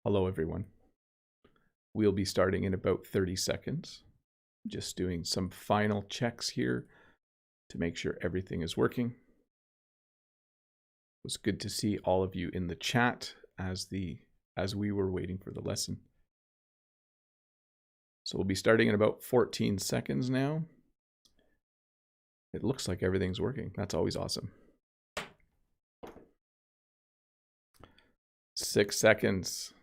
Hello, everyone. We'll be starting in about 30 seconds. Just doing some final checks here to make sure everything is working. It was good to see all of you in the chat as we were waiting for the lesson. So we'll be starting in about 14 seconds now. It looks like everything's working. That's always awesome. 6 seconds.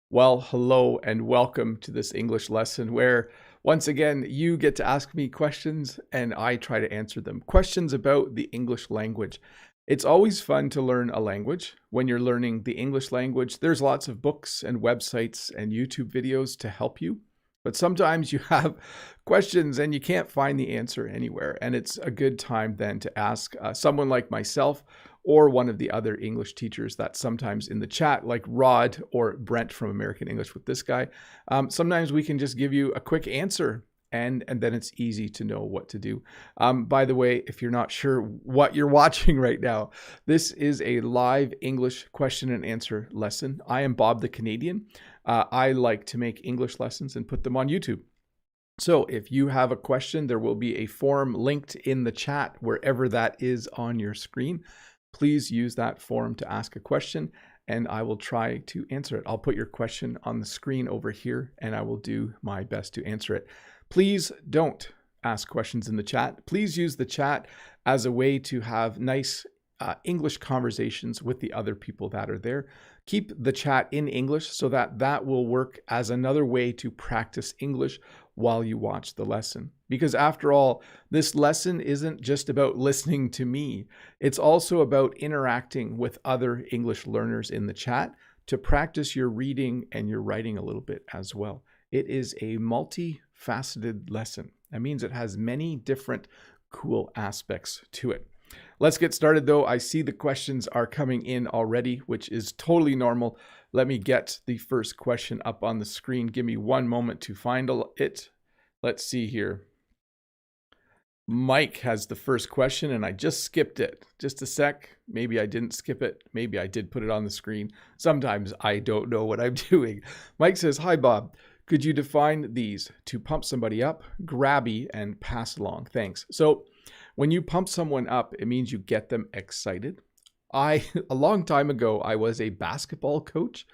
Well, hello and welcome to this English lesson where, once again, you get to ask me questions and I try to answer them. Questions about the English language. It's always fun to learn a language. When you're learning the English language, there's lots of books and websites and YouTube videos to help you. But sometimes you have questions and you can't find the answer anywhere. And it's a good time then to ask someone like myself or one of the other English teachers that's sometimes in the chat, like Rod or Brent from American English with this guy. Sometimes we can just give you a quick answer and then it's easy to know what to do. By the way, if you're not sure what you're watching right now, this is a live English question and answer lesson. I am Bob the Canadian. I like to make English lessons and put them on YouTube. So if you have a question, there will be a form linked in the chat wherever that is on your screen. Please use that form to ask a question and I will try to answer it. I'll put your question on the screen over here and I will do my best to answer it. Please don't ask questions in the chat. Please use the chat as a way to have nice English conversations with the other people that are there. Keep the chat in English so that will work as another way to practice English while you watch the lesson. Because after all, this lesson isn't just about listening to me. It's also about interacting with other English learners in the chat to practice your reading and your writing a little bit as well. It is a multifaceted lesson. That means it has many different cool aspects to it. Let's get started though. I see the questions are coming in already, which is totally normal. Let me get the first question up on the screen. Give me one moment to find it. Let's see here. Mike has the first question and I just skipped it. Just a sec. Maybe I didn't skip it. Maybe I did put it on the screen. Sometimes I don't know what I'm doing. Mike says, "Hi Bob. Could you define these? To pump somebody up, grabby, and pass along. Thanks." So when you pump someone up, it means you get them excited. A long time ago, I was a basketball coach.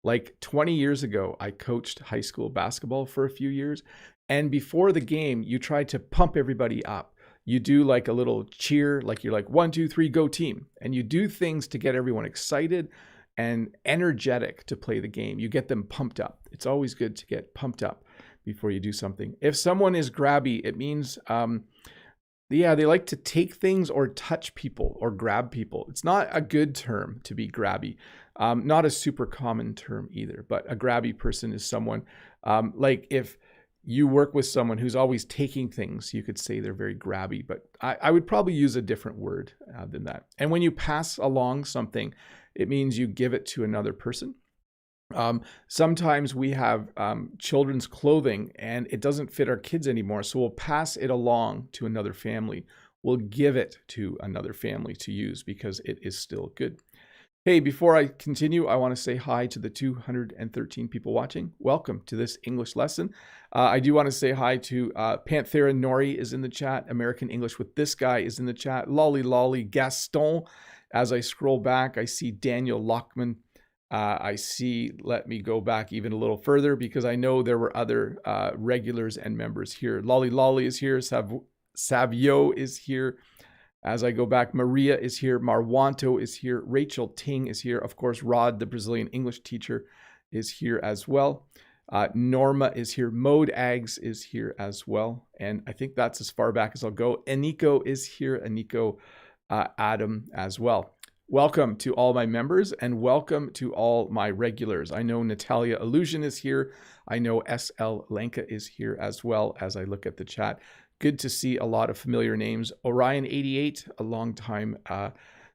Like 20 years ago, I coached high school basketball for a few years. And before the game, you try to pump everybody up. You do like a little cheer, like you're like 1, 2, 3, go team. And you do things to get everyone excited and energetic to play the game. You get them pumped up. It's always good to get pumped up before you do something. If someone is grabby, it means they like to take things or touch people or grab people. It's not a good term to be grabby. Not a super common term either, but a grabby person is someone like if you work with someone who's always taking things, you could say they're very grabby, but I would probably use a different word than that. And when you pass along something, it means you give it to another person. Sometimes we have children's clothing and it doesn't fit our kids anymore. So we'll pass it along to another family. We'll give it to another family to use because it is still good. Hey, before I continue, I want to say hi to the 213 people watching. Welcome to this English lesson. I do want to say hi to Panthera Nori is in the chat. American English with this guy is in the chat. Lolly Lolly Gaston. As I scroll back, I see Daniel Lockman. I see, let me go back even a little further because I know there were other regulars and members here. Lolly Lolly is here. Savio is here. As I go back, Maria is here. Marwanto is here. Rachel Ting is here. Of course, Rod, the Brazilian English teacher, is here as well. Norma is here. Mode Ags is here as well. And I think that's as far back as I'll go. Aniko is here. Aniko Adam as well. Welcome to all my members and welcome to all my regulars. I know Natalia Illusion is here. I know SL Lenka is here as well as I look at the chat. Good to see a lot of familiar names. Orion88, a longtime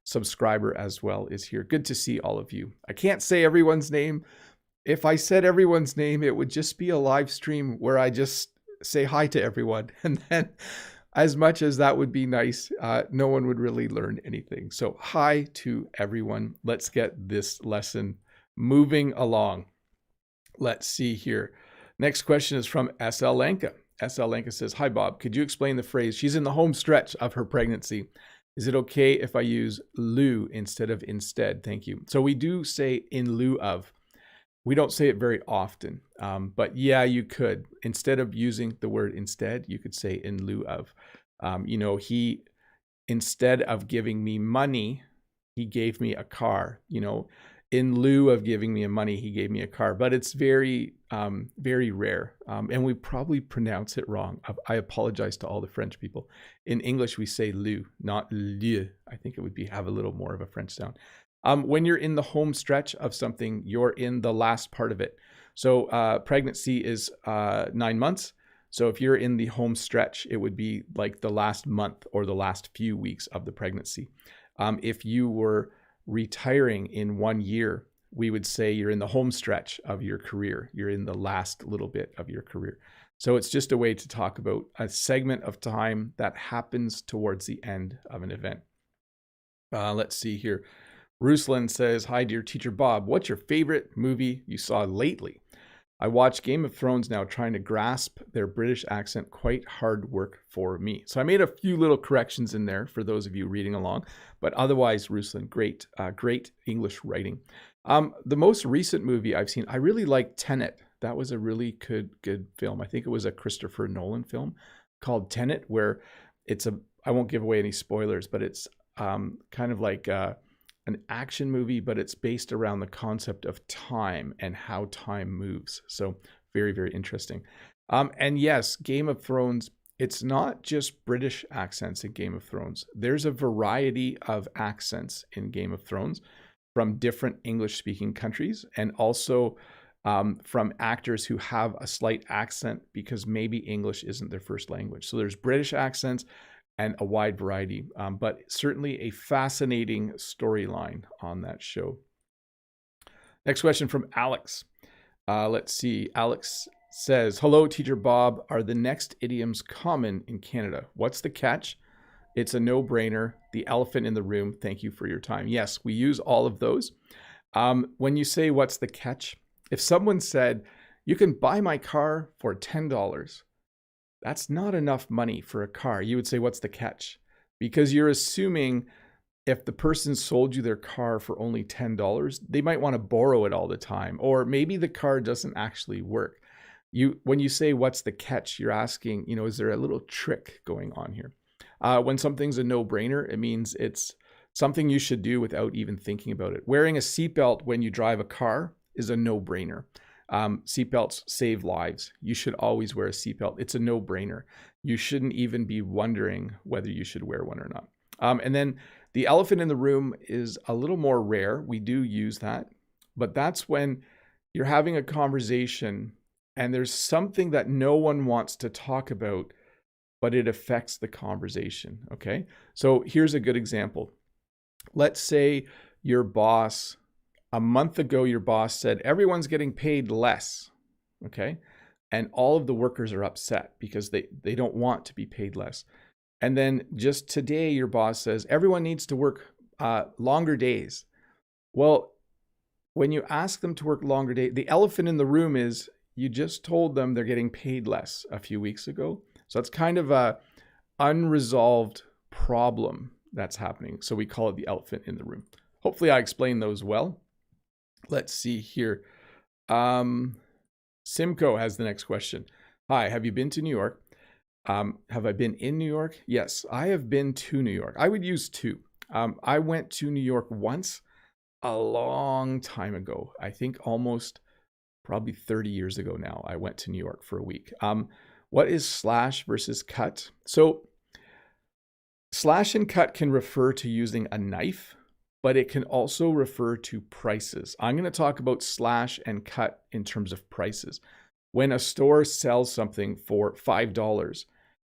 subscriber as well, is here. Good to see all of you. I can't say everyone's name. If I said everyone's name, it would just be a live stream where I just say hi to everyone. And then as much as that would be nice, no one would really learn anything. So hi to everyone. Let's get this lesson moving along. Let's see here. Next question is from SL Lanka. SL Lanka says, hi, Bob. Could you explain the phrase, she's in the home stretch of her pregnancy? Is it okay if I use lieu instead of instead? Thank you. So we do say in lieu of. We don't say it very often, but yeah, you could. Instead of using the word instead, you could say in lieu of. He, instead of giving me money, he gave me a car. In lieu of giving me money, he gave me a car. But it's very, very rare. And we probably pronounce it wrong. I apologize to all the French people. In English, we say lieu, not lieu. I think it would have a little more of a French sound. When you're in the home stretch of something, you're in the last part of it. So pregnancy is 9 months. So if you're in the home stretch, it would be like the last month or the last few weeks of the pregnancy. If you were retiring in 1 year, we would say you're in the home stretch of your career. You're in the last little bit of your career. So it's just a way to talk about a segment of time that happens towards the end of an event. Let's see here. Ruslan says, hi, dear teacher Bob. What's your favorite movie you saw lately? I watch Game of Thrones now, trying to grasp their British accent. Quite hard work for me. So I made a few little corrections in there for those of you reading along. But otherwise, Ruslan, great English writing. The most recent movie I've seen, I really liked Tenet. That was a really good film. I think it was a Christopher Nolan film called Tenet, where I won't give away any spoilers, but it's kind of like an action movie, but it's based around the concept of time and how time moves. So very, very interesting. And yes, Game of Thrones, it's not just British accents in Game of Thrones. There's a variety of accents in Game of Thrones from different English-speaking countries, and also from actors who have a slight accent because maybe English isn't their first language. So there's British accents and a wide variety, but certainly a fascinating storyline on that show. Next question from Alex. Let's see. Alex says, hello, teacher Bob. Are the next idioms common in Canada? What's the catch? It's a no-brainer. The elephant in the room. Thank you for your time. Yes, we use all of those. When you say what's the catch, if someone said, you can buy my car for $10, that's not enough money for a car. You would say, what's the catch? Because you're assuming if the person sold you their car for only $10, they might want to borrow it all the time. Or maybe the car doesn't actually work. When you say, what's the catch? You're asking, is there a little trick going on here? When something's a no-brainer, it means it's something you should do without even thinking about it. Wearing a seatbelt when you drive a car is a no-brainer. Seatbelts save lives. You should always wear a seatbelt. It's a no-brainer. You shouldn't even be wondering whether you should wear one or not. And then the elephant in the room is a little more rare. We do use that, but that's when you're having a conversation and there's something that no one wants to talk about, but it affects the conversation. Okay. So here's a good example. Let's say your boss, a month ago, your boss said, everyone's getting paid less, okay? And all of the workers are upset because they don't want to be paid less. And then just today, your boss says, everyone needs to work longer days. Well, when you ask them to work longer days, the elephant in the room is you just told them they're getting paid less a few weeks ago. So it's kind of a unresolved problem that's happening. So we call it the elephant in the room. Hopefully I explained those well. Let's see here. Simcoe has the next question. Hi, have you been to New York? Have I been in New York? Yes, I have been to New York. I would use to. I went to New York once a long time ago. I think almost probably 30 years ago now. I went to New York for a week. What is slash versus cut? So slash and cut can refer to using a knife, but it can also refer to prices. I'm going to talk about slash and cut in terms of prices. When a store sells something for $5,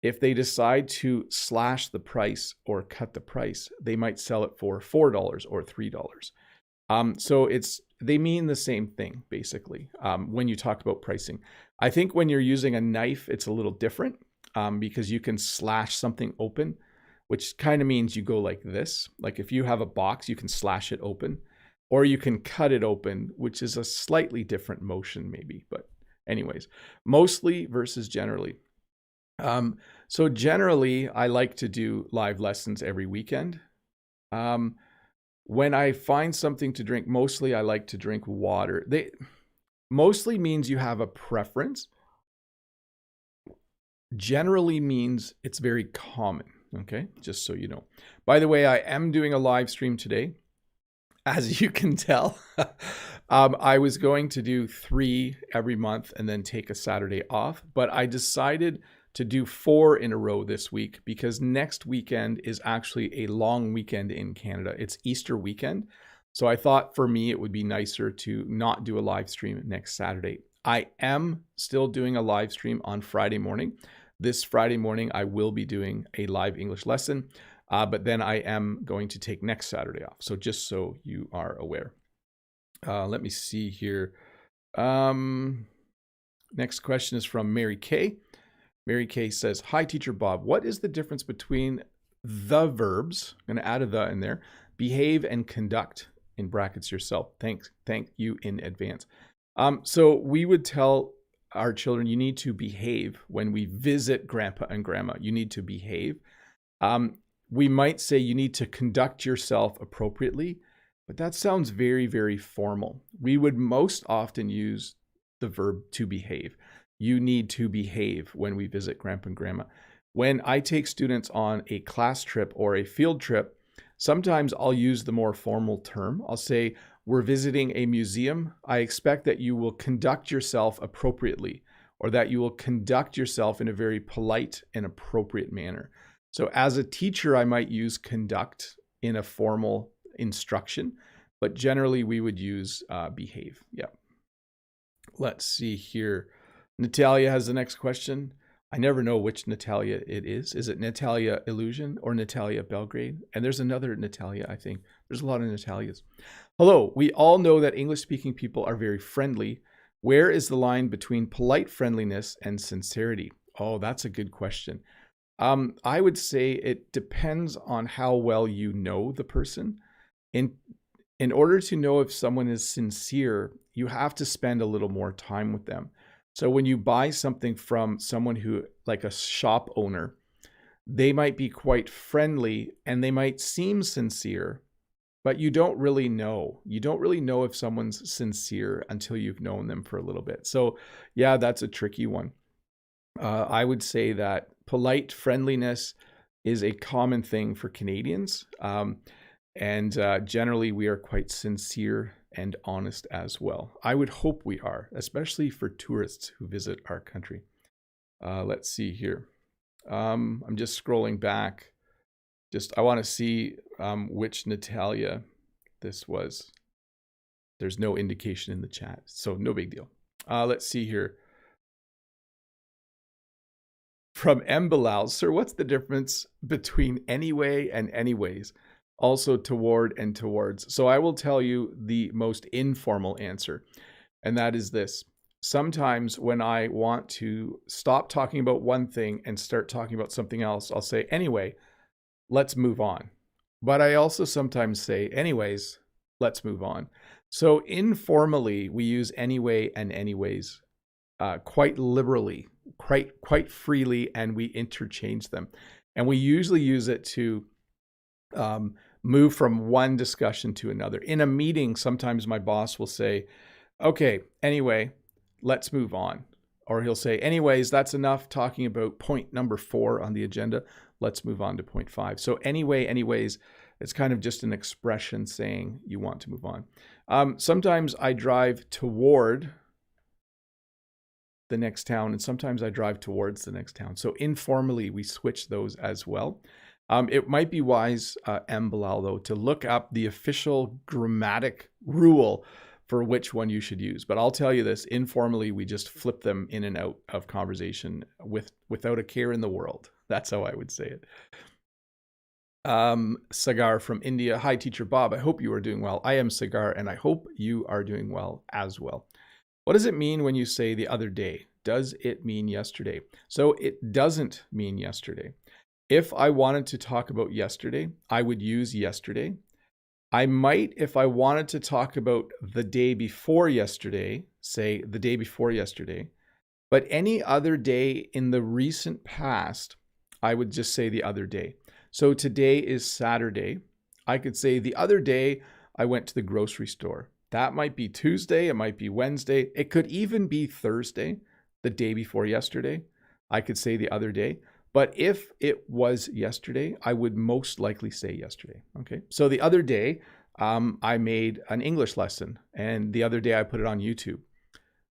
if they decide to slash the price or cut the price, they might sell it for $4 or $3. So they mean the same thing, basically, when you talk about pricing. I think when you're using a knife, it's a little different. because you can slash something open, which kind of means you go like this. Like if you have a box, you can slash it open, or you can cut it open, which is a slightly different motion maybe. But anyways, mostly versus generally. So generally, I like to do live lessons every weekend. When I find something to drink, mostly I like to drink water. Mostly means you have a preference. Generally means it's very common, okay? Just so you know. By the way, I am doing a live stream today. As you can tell, I was going to do 3 every month and then take a Saturday off, but I decided to do 4 in a row this week because next weekend is actually a long weekend in Canada. It's Easter weekend. So I thought for me, it would be nicer to not do a live stream next Saturday. I am still doing a live stream on Friday morning. This Friday morning, I will be doing a live English lesson, but then I am going to take next Saturday off. So just so you are aware. Let me see here. Next question is from Mary Kay. Mary Kay says, "Hi, Teacher Bob. What is the difference between the verbs," I'm going to add a the in there, "behave and conduct," in brackets yourself? Thank you in advance. So we would tell our children, you need to behave when we visit grandpa and grandma. You need to behave. We might say you need to conduct yourself appropriately, but that sounds very, very formal. We would most often use the verb to behave. You need to behave when we visit grandpa and grandma. When I take students on a class trip or a field trip, sometimes I'll use the more formal term. I'll say, we're visiting a museum. I expect that you will conduct yourself appropriately, or that you will conduct yourself in a very polite and appropriate manner. So as a teacher, I might use conduct in a formal instruction, but generally we would use behave. Yeah. Let's see here. Natalia has the next question. I never know which Natalia it is. Is it Natalia Illusion or Natalia Belgrade? And there's another Natalia, I think. There's a lot of Natalias. Hello, we all know that English-speaking people are very friendly. Where is the line between polite friendliness and sincerity? Oh, that's a good question. I would say it depends on how well you know the person. In order to know if someone is sincere, you have to spend a little more time with them. So when you buy something from someone who, like a shop owner, they might be quite friendly and they might seem sincere, but you don't really know. You don't really know if someone's sincere until you've known them for a little bit. So yeah, that's a tricky one. I would say that polite friendliness is a common thing for Canadians. And generally we are quite sincere and honest as well. I would hope we are, especially for tourists who visit our country. Let's see here. I'm just scrolling back. I want to see which Natalia this was. There's no indication in the chat, so no big deal. Let's see here. From M. Bilal, sir, what's the difference between anyway and anyways? Also toward and towards. So I will tell you the most informal answer, and that is this. Sometimes when I want to stop talking about one thing and start talking about something else, I'll say, anyway, let's move on. But I also sometimes say, anyways, let's move on. So informally, we use anyway and anyways quite liberally, quite freely, and we interchange them. And we usually use it to move from one discussion to another. In a meeting, sometimes my boss will say, okay, anyway, let's move on. Or he'll say, anyways, that's enough talking about point number 4 on the agenda. Let's move on to point 5. So anyway, anyways, it's kind of just an expression saying you want to move on. Sometimes I drive toward the next town, and sometimes I drive towards the next town. So informally, we switch those as well. It might be wise, M. Bilal, though, to look up the official grammatic rule for which one you should use. But I'll tell you this, informally, we just flip them in and out of conversation without a care in the world. That's how I would say it. Sagar from India. Hi, Teacher Bob. I hope you are doing well. I am Sagar, and I hope you are doing well as well. What does it mean when you say the other day? Does it mean yesterday? So it doesn't mean yesterday. If I wanted to talk about yesterday, I would use yesterday. I might, if I wanted to talk about the day before yesterday, say the day before yesterday. But any other day in the recent past, I would just say the other day. So today is Saturday. I could say the other day I went to the grocery store. That might be Tuesday. It might be Wednesday. It could even be Thursday, the day before yesterday. I could say the other day. But if it was yesterday, I would most likely say yesterday. Okay. So the other day, I made an English lesson, and the other day I put it on YouTube.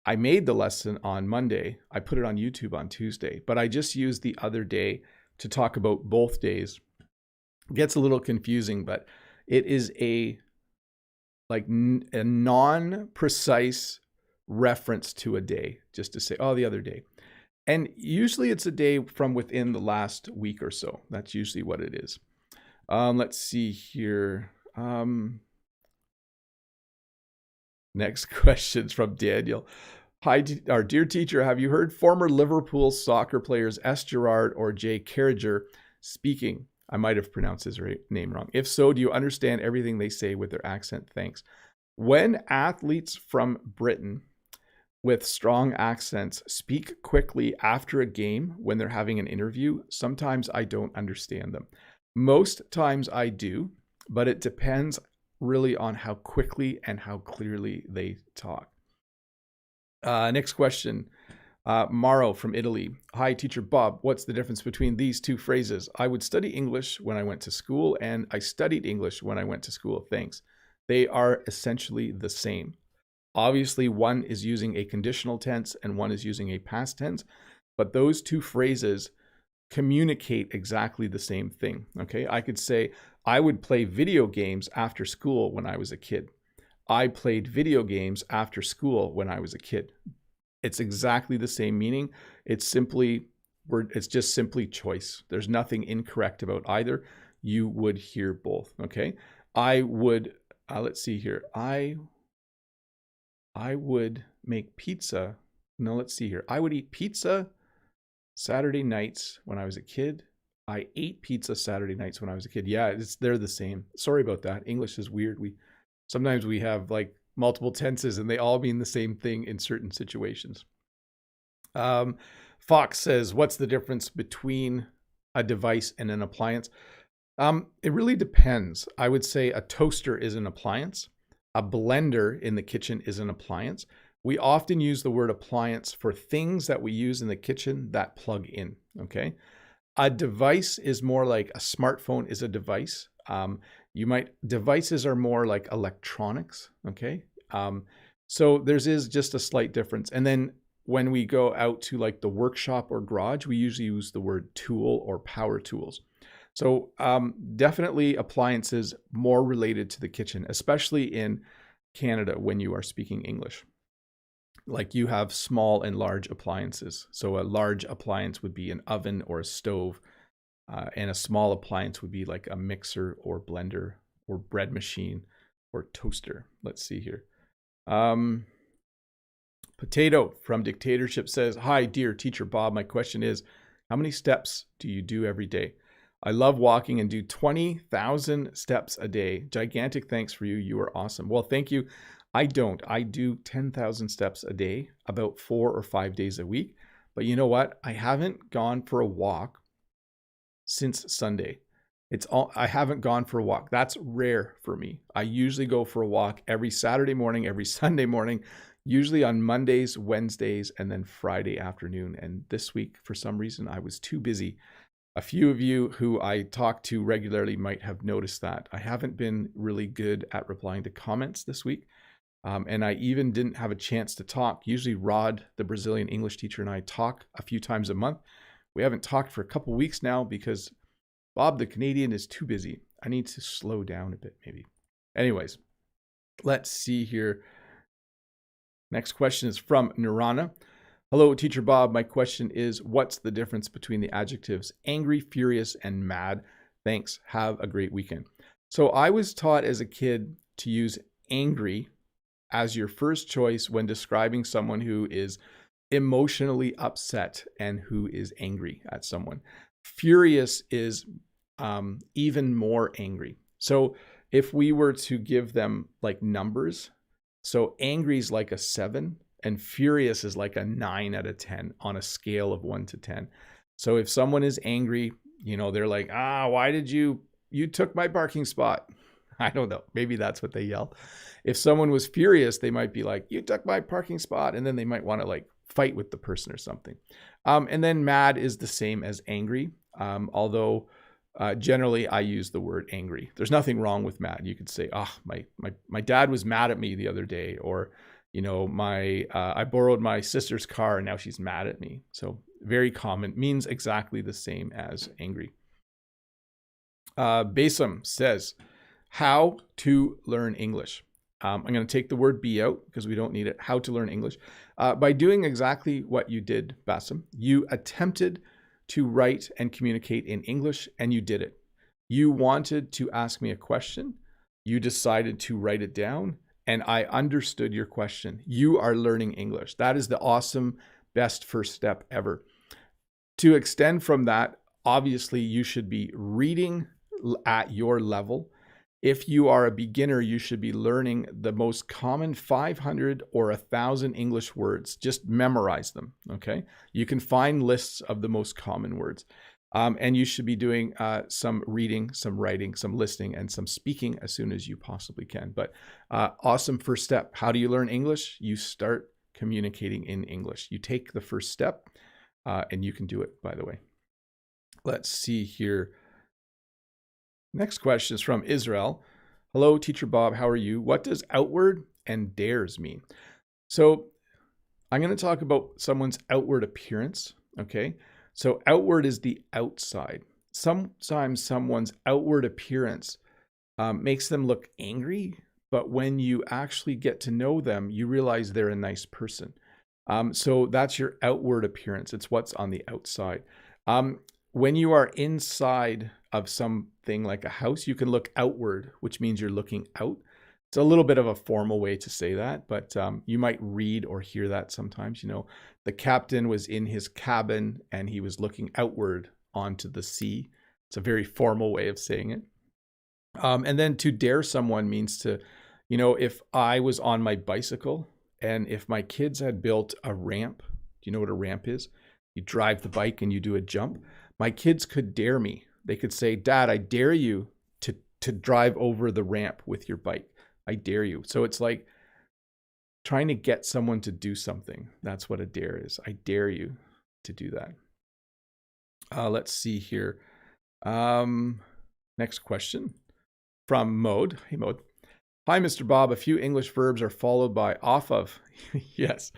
I made the lesson on Monday. I put it on YouTube on Tuesday, but I just used the other day to talk about both days. It gets a little confusing, but it is a non-precise reference to a day, just to say, oh, the other day. And usually it's a day from within the last week or so. That's usually what it is. Let's see here. Next question's from Daniel. Hi, our dear teacher. Have you heard former Liverpool soccer players S. Gerrard or J. Carragher speaking? I might have pronounced his name wrong. If so, do you understand everything they say with their accent? Thanks. When athletes from Britain with strong accents speak quickly after a game when they're having an interview, sometimes I don't understand them. Most times I do, but it depends really on how quickly and how clearly they talk. Next question. Maro from Italy. Hi, Teacher Bob. What's the difference between these two phrases? I would study English when I went to school, and I studied English when I went to school. Thanks. They are essentially the same. Obviously, one is using a conditional tense and one is using a past tense, but those two phrases communicate exactly the same thing. Okay, I could say, I would play video games after school when I was a kid. I played video games after school when I was a kid. It's exactly the same meaning. It's just simply choice. There's nothing incorrect about either. You would hear both. Okay, I would. Let's see here. I would make pizza. No, let's see here. I would eat pizza Saturday nights when I was a kid. I ate pizza Saturday nights when I was a kid. Yeah, they're the same. Sorry about that. English is weird. Sometimes we have like multiple tenses and they all mean the same thing in certain situations. Fox says, what's the difference between a device and an appliance? It really depends. I would say a toaster is an appliance. A blender in the kitchen is an appliance. We often use the word appliance for things that we use in the kitchen that plug in, okay? A device is more like a smartphone is a device. Devices are more like electronics, okay? So is just a slight difference. And then when we go out to like the workshop or garage, we usually use the word tool or power tools. So definitely appliances more related to the kitchen, especially in Canada when you are speaking English. Like you have small and large appliances. So a large appliance would be an oven or a stove, and a small appliance would be like a mixer or blender or bread machine or toaster. Let's see here. Potato from Dictatorship says, hi, dear Teacher Bob. My question is, how many steps do you do every day? I love walking and do 20,000 steps a day. Gigantic thanks for you. You are awesome. Well, thank you. I don't. I do 10,000 steps a day, about 4 or 5 days a week. But you know what? I haven't gone for a walk since Sunday. I haven't gone for a walk. That's rare for me. I usually go for a walk every Saturday morning, every Sunday morning, usually on Mondays, Wednesdays, and then Friday afternoon. And this week, for some reason, I was too busy. A few of you who I talk to regularly might have noticed that. I haven't been really good at replying to comments this week. And I even didn't have a chance to talk. Usually Rod, the Brazilian English teacher, and I talk a few times a month. We haven't talked for a couple weeks now because Bob, the Canadian, is too busy. I need to slow down a bit, maybe. Anyways, let's see here. Next question is from Nirana. Hello, Teacher Bob. My question is, what's the difference between the adjectives angry, furious, and mad? Thanks. Have a great weekend. So I was taught as a kid to use angry as your first choice when describing someone who is emotionally upset and who is angry at someone. Furious is even more angry. So if we were to give them like numbers, so angry is like a 7 and furious is like a 9 out of 10 on a scale of 1 to 10. So if someone is angry, you know, they're like, why did you took my parking spot? I don't know. Maybe that's what they yell. If someone was furious, they might be like, you took my parking spot. And then they might want to like fight with the person or something. And then mad is the same as angry. Although generally I use the word angry. There's nothing wrong with mad. You could say, my dad was mad at me the other day, or, you know, I borrowed my sister's car and now she's mad at me. So very common, means exactly the same as angry. Basim says, how to learn English. I'm going to take the word be out because we don't need it. How to learn English. By doing exactly what you did, Basim, you attempted to write and communicate in English and you did it. You wanted to ask me a question. You decided to write it down and I understood your question. You are learning English. That is the awesome, best first step ever. To extend from that, obviously you should be reading at your level. If you are a beginner, you should be learning the most common 500 or 1,000 English words. Just memorize them, okay? You can find lists of the most common words. And you should be doing some reading, some writing, some listening, and some speaking as soon as you possibly can. But awesome first step. How do you learn English? You start communicating in English. You take the first step, and you can do it, by the way. Let's see here. Next question is from Israel. Hello, Teacher Bob. How are you? What does outward and dares mean? So I'm going to talk about someone's outward appearance. Okay. So outward is the outside. Sometimes someone's outward appearance makes them look angry, but when you actually get to know them, you realize they're a nice person. So that's your outward appearance. It's what's on the outside. When you are inside of something like a house, you can look outward, which means you're looking out. It's a little bit of a formal way to say that, but you might read or hear that sometimes. You know, the captain was in his cabin and he was looking outward onto the sea. It's a very formal way of saying it. And then to dare someone means to, you know, if I was on my bicycle and if my kids had built a ramp, do you know what a ramp is? You drive the bike and you do a jump. My kids could dare me. They could say, Dad, I dare you to drive over the ramp with your bike. I dare you. So it's like trying to get someone to do something. That's what a dare is. I dare you to do that. Let's see here. Next question from Mode. Hey, Mode. Hi, Mr. Bob. A few English verbs are followed by off of. Yes.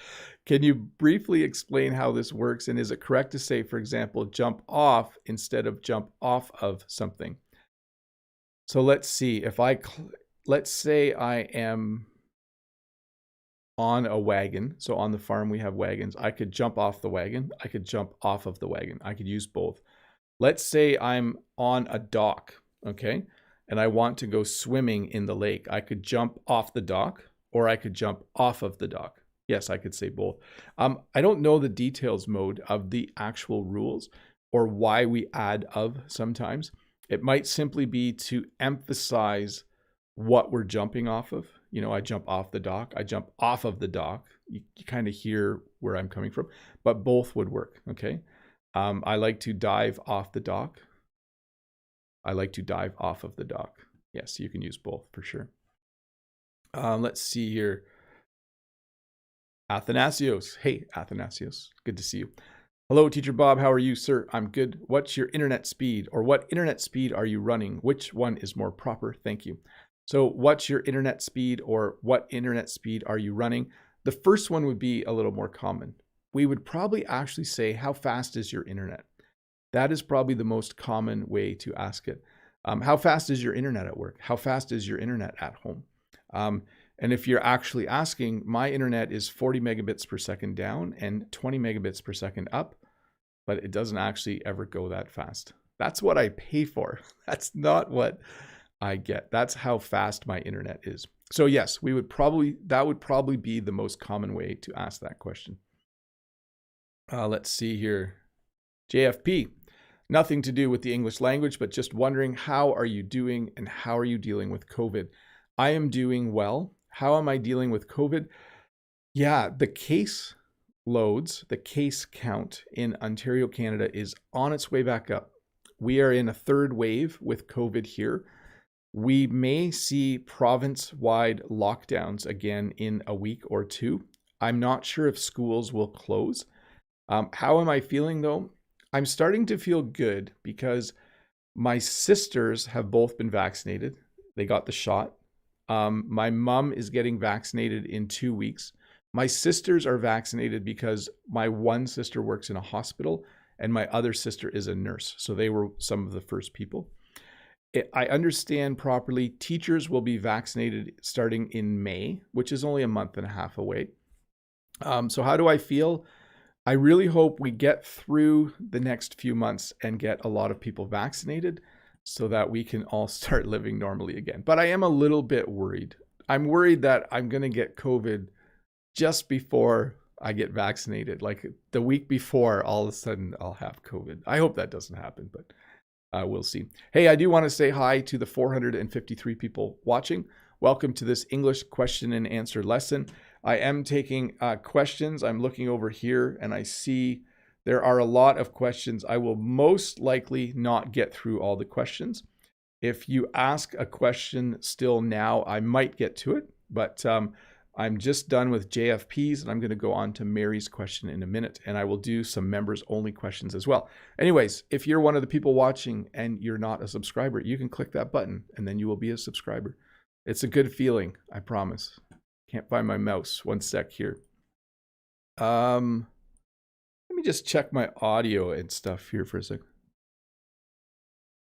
Can you briefly explain how this works? And is it correct to say, for example, jump off instead of jump off of something? So let's see. Let's say I am on a wagon. So on the farm, we have wagons. I could jump off the wagon. I could jump off of the wagon. I could use both. Let's say I'm on a dock, okay? And I want to go swimming in the lake. I could jump off the dock or I could jump off of the dock. Yes, I could say both. I don't know the details, Mode, of the actual rules or why we add of sometimes. It might simply be to emphasize what we're jumping off of. You know, I jump off the dock. I jump off of the dock. You kind of hear where I'm coming from, but both would work, okay? I like to dive off the dock. I like to dive off of the dock. Yes, you can use both for sure. Let's see here. Athanasios. Hey, Athanasios. Good to see you. Hello, Teacher Bob. How are you, sir? I'm good. What's your internet speed? Or what internet speed are you running? Which one is more proper? Thank you. So what's your internet speed or what internet speed are you running? The first one would be a little more common. We would probably actually say, how fast is your internet? That is probably the most common way to ask it. How fast is your internet at work? How fast is your internet at home? And if you're actually asking, my internet is 40 megabits per second down and 20 megabits per second up, but it doesn't actually ever go that fast. That's what I pay for. That's not what I get. That's how fast my internet is. So yes, that would probably be the most common way to ask that question. Let's see here. JFP, nothing to do with the English language, but just wondering, how are you doing and how are you dealing with COVID? I am doing well. How am I dealing with COVID? Yeah, the case loads, the case count in Ontario, Canada is on its way back up. We are in a third wave with COVID here. We may see province-wide lockdowns again in a week or two. I'm not sure if schools will close. How am I feeling though? I'm starting to feel good because my sisters have both been vaccinated. They got the shot. My mom is getting vaccinated in 2 weeks. My sisters are vaccinated because my one sister works in a hospital and my other sister is a nurse. So they were some of the first people. I understand properly, teachers will be vaccinated starting in May, which is only a month and a half away. So how do I feel? I really hope we get through the next few months and get a lot of people vaccinated so that we can all start living normally again. But I am a little bit worried. I'm worried that I'm going to get COVID just before I get vaccinated. Like the week before, all of a sudden I'll have COVID. I hope that doesn't happen, but we'll see. Hey, I do want to say hi to the 453 people watching. Welcome to this English question and answer lesson. I am taking questions. I'm looking over here and I see there are a lot of questions. I will most likely not get through all the questions. If you ask a question still now, I might get to it, but I'm just done with JFPs and I'm going to go on to Mary's question in a minute, and I will do some members only questions as well. Anyways, if you're one of the people watching and you're not a subscriber, you can click that button and then you will be a subscriber. It's a good feeling, I promise. Can't find my mouse. One sec here. Let me just check my audio and stuff here for a sec.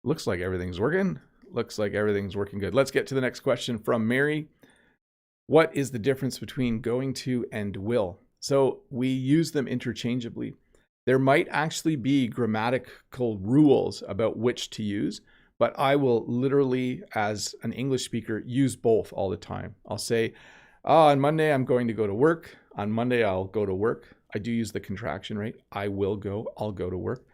Looks like everything's working. Looks like everything's working good. Let's get to the next question from Mary. What is the difference between going to and will? So we use them interchangeably. There might actually be grammatical rules about which to use, but I will literally, as an English speaker, use both all the time. I'll say, on Monday, I'm going to go to work. On Monday, I'll go to work. I do use the contraction, right? I will go. I'll go to work.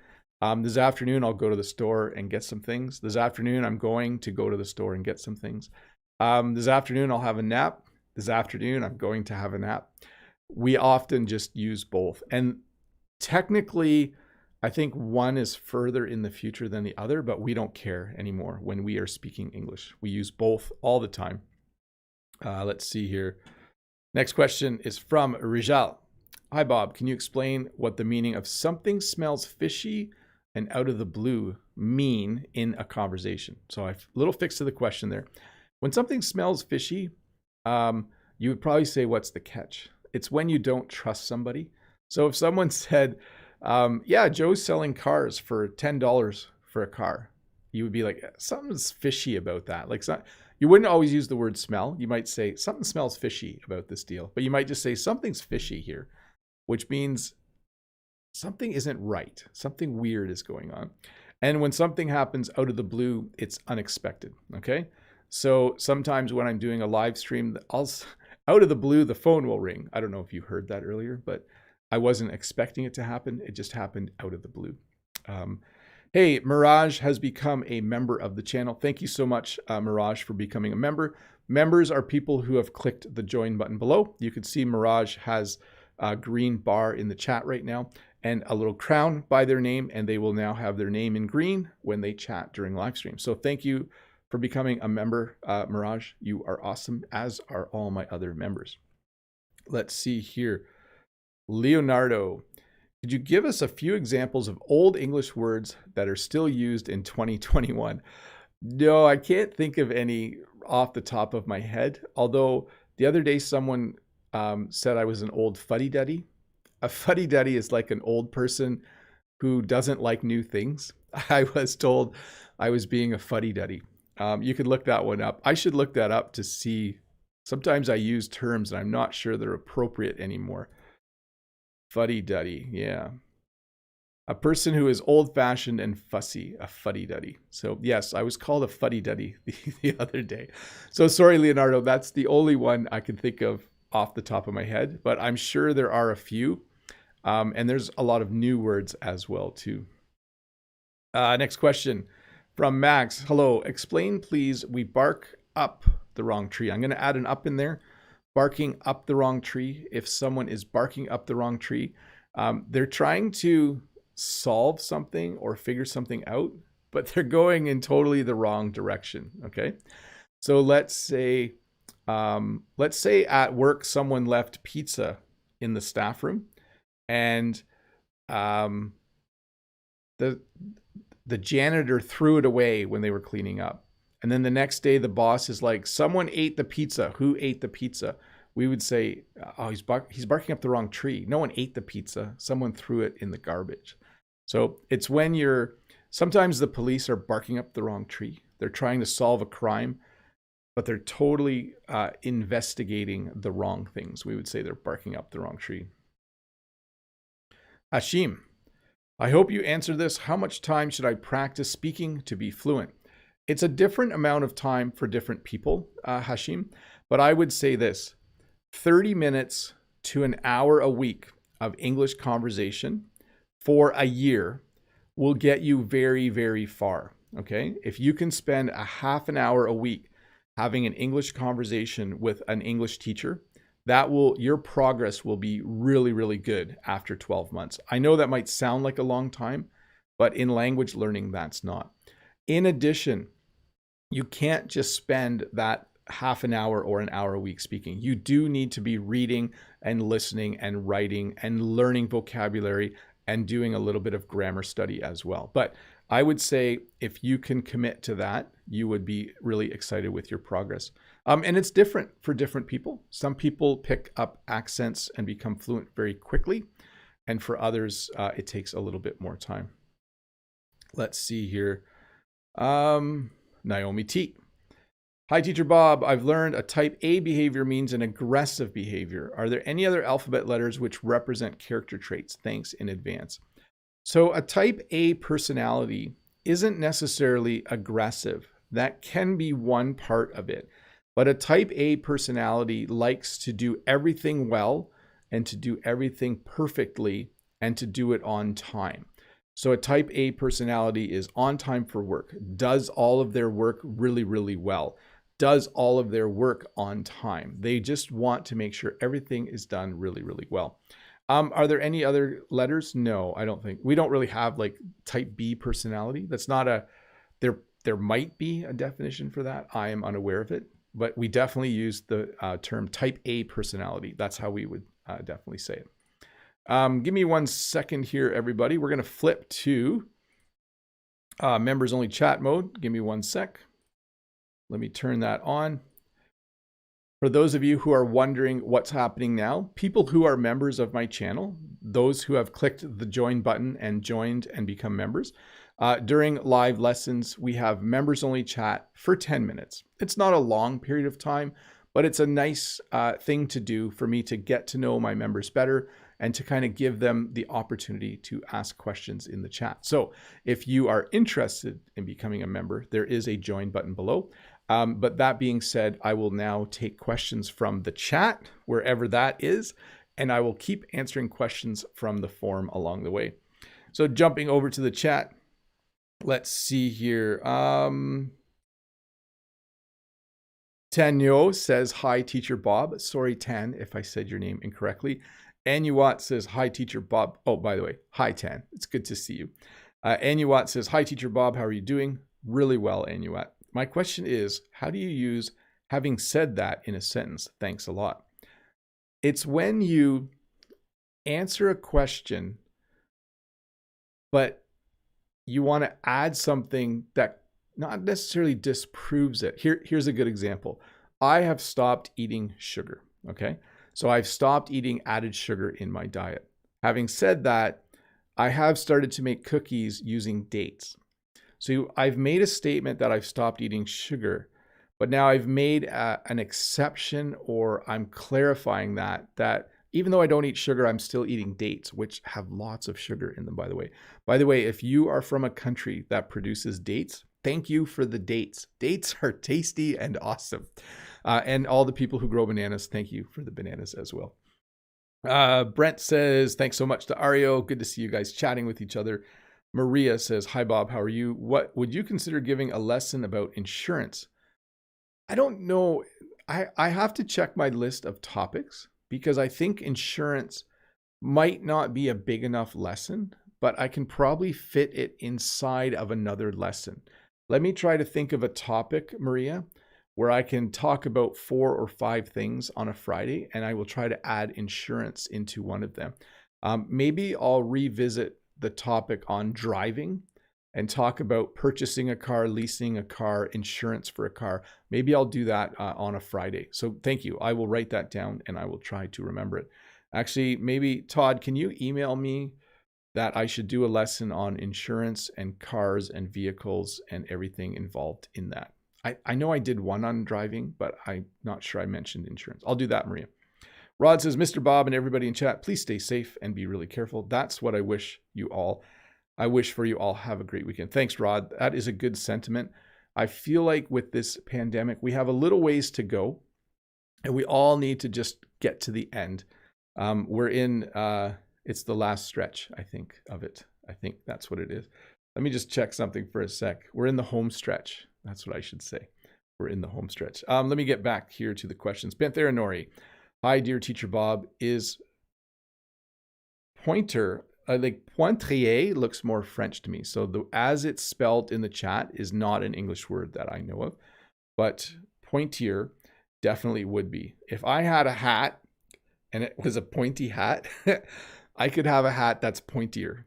This afternoon, I'll go to the store and get some things. This afternoon, I'm going to go to the store and get some things. This afternoon, I'll have a nap. This afternoon, I'm going to have a nap. We often just use both. And technically, I think one is further in the future than the other, but we don't care anymore when we are speaking English. We use both all the time. Let's see here. Next question is from Rijal. Hi, Bob. Can you explain what the meaning of something smells fishy and out of the blue mean in a conversation? So I've a little fix to the question there. When something smells fishy, you would probably say, what's the catch? It's when you don't trust somebody. So if someone said, yeah, Joe's selling cars for $10 for a car, you would be like, something's fishy about that. Like, you wouldn't always use the word smell. You might say, something smells fishy about this deal. But you might just say, something's fishy here, which means something isn't right. Something weird is going on. And when something happens out of the blue, it's unexpected, okay? So sometimes when I'm doing a live stream, out of the blue, the phone will ring. I don't know if you heard that earlier, but I wasn't expecting it to happen. It just happened out of the blue. Hey, Mirage has become a member of the channel. Thank you so much, Mirage, for becoming a member. Members are people who have clicked the join button below. You can see Mirage has a green bar in the chat right now and a little crown by their name, and they will now have their name in green when they chat during live stream. So thank you for becoming a member, Mirage. You are awesome, as are all my other members. Let's see here. Leonardo, could you give us a few examples of old English words that are still used in 2021? No, I can't think of any off the top of my head. Although the other day someone said I was an old fuddy-duddy. A fuddy-duddy is like an old person who doesn't like new things. I was told I was being a fuddy-duddy. You could look that one up. I should look that up to see. Sometimes I use terms and I'm not sure they're appropriate anymore. Fuddy-duddy, yeah. A person who is old-fashioned and fussy, a fuddy-duddy. So yes, I was called a fuddy-duddy the other day. So sorry, Leonardo, that's the only one I can think of off the top of my head, but I'm sure there are a few. And there's a lot of new words as well too. Next question from Max. Hello, explain please, we bark up the wrong tree. I'm going to add an up in there. Barking up the wrong tree. If someone is barking up the wrong tree, they're trying to solve something or figure something out, but they're going in totally the wrong direction. Okay. So let's say at work, someone left pizza in the staff room, and the janitor threw it away when they were cleaning up. And then the next day, the boss is like, someone ate the pizza. Who ate the pizza? We would say, oh, he's barking up the wrong tree. No one ate the pizza. Someone threw it in the garbage. So it's when sometimes the police are barking up the wrong tree. They're trying to solve a crime, but they're totally investigating the wrong things. We would say they're barking up the wrong tree. Hashim, I hope you answer this. How much time should I practice speaking to be fluent? It's a different amount of time for different people, Hashim, but I would say this: 30 minutes to an hour a week of English conversation for a year will get you very, very far. Okay. If you can spend a half an hour a week having an English conversation with an English teacher, your progress will be really, really good after 12 months. I know that might sound like a long time, but in language learning, that's not. In addition, you can't just spend that half an hour or an hour a week speaking. You do need to be reading and listening and writing and learning vocabulary and doing a little bit of grammar study as well. But I would say if you can commit to that, you would be really excited with your progress. And it's different for different people. Some people pick up accents and become fluent very quickly. And for others, it takes a little bit more time. Let's see here. Naomi T. Hi, Teacher Bob. I've learned a type A behavior means an aggressive behavior. Are there any other alphabet letters which represent character traits? Thanks in advance. So a type A personality isn't necessarily aggressive. That can be one part of it. But a type A personality likes to do everything well and to do everything perfectly and to do it on time. So a type A personality is on time for work, does all of their work really, really well, does all of their work on time. They just want to make sure everything is done really, really well. Are there any other letters? No, I don't think. We don't really have like type B personality. That's not there might be a definition for that. I am unaware of it, but we definitely use the term type A personality. That's how we would definitely say it. Give me 1 second here, everybody. We're going to flip to members only chat mode. Give me 1 sec. Let me turn that on. For those of you who are wondering what's happening now, people who are members of my channel, those who have clicked the join button and joined and become members, during live lessons, we have members only chat for 10 minutes. It's not a long period of time, but it's a nice thing to do for me to get to know my members better and to kind of give them the opportunity to ask questions in the chat. So if you are interested in becoming a member, there is a join button below. But that being said, I will now take questions from the chat, wherever that is, and I will keep answering questions from the forum along the way. So jumping over to the chat, let's see here. Tanyo says, hi, Teacher Bob. Sorry, Tan, if I said your name incorrectly. Anuat says, hi, Teacher Bob. Oh, by the way, hi, Tan. It's good to see you. Anuat says, hi, Teacher Bob. How are you doing? Really well, Anuat. My question is, how do you use having said that in a sentence? Thanks a lot. It's when you answer a question, but you want to add something that not necessarily disproves it. Here's a good example. I have stopped eating sugar, okay? So I've stopped eating added sugar in my diet. Having said that, I have started to make cookies using dates. So I've made a statement that I've stopped eating sugar, but now I've made an exception, or I'm clarifying that even though I don't eat sugar, I'm still eating dates, which have lots of sugar in them, by the way. By the way, if you are from a country that produces dates, thank you for the dates. Dates are tasty and awesome. And all the people who grow bananas, thank you for the bananas as well. Brent says, thanks so much to Ario. Good to see you guys chatting with each other. Maria says, hi, Bob. How are you? What would you consider giving a lesson about insurance? I don't know. I have to check my list of topics because I think insurance might not be a big enough lesson, but I can probably fit it inside of another lesson. Let me try to think of a topic, Maria, where I can talk about 4 or 5 things on a Friday, and I will try to add insurance into one of them. Maybe I'll revisit the topic on driving and talk about purchasing a car, leasing a car, insurance for a car. Maybe I'll do that on a Friday. So thank you. I will write that down and I will try to remember it. Actually, maybe Todd, can you email me that I should do a lesson on insurance and cars and vehicles and everything involved in that? I know I did one on driving, but I'm not sure I mentioned insurance. I'll do that, Maria. Rod says, Mr. Bob and everybody in chat, please stay safe and be really careful. That's what I wish you all. I wish for you all. Have a great weekend. Thanks, Rod. That is a good sentiment. I feel like with this pandemic, we have a little ways to go and we all need to just get to the end. We're in, it's the last stretch, I think, of it. I think that's what it is. Let me just check something for a sec. We're in the home stretch. That's what I should say. We're in the home stretch. Let me get back here to the questions. Benthera Nori. Hi, dear teacher Bob. Is pointer, like pointrier looks more French to me. So as it's spelled in the chat is not an English word that I know of, but pointier definitely would be. If I had a hat and it was a pointy hat, I could have a hat that's pointier.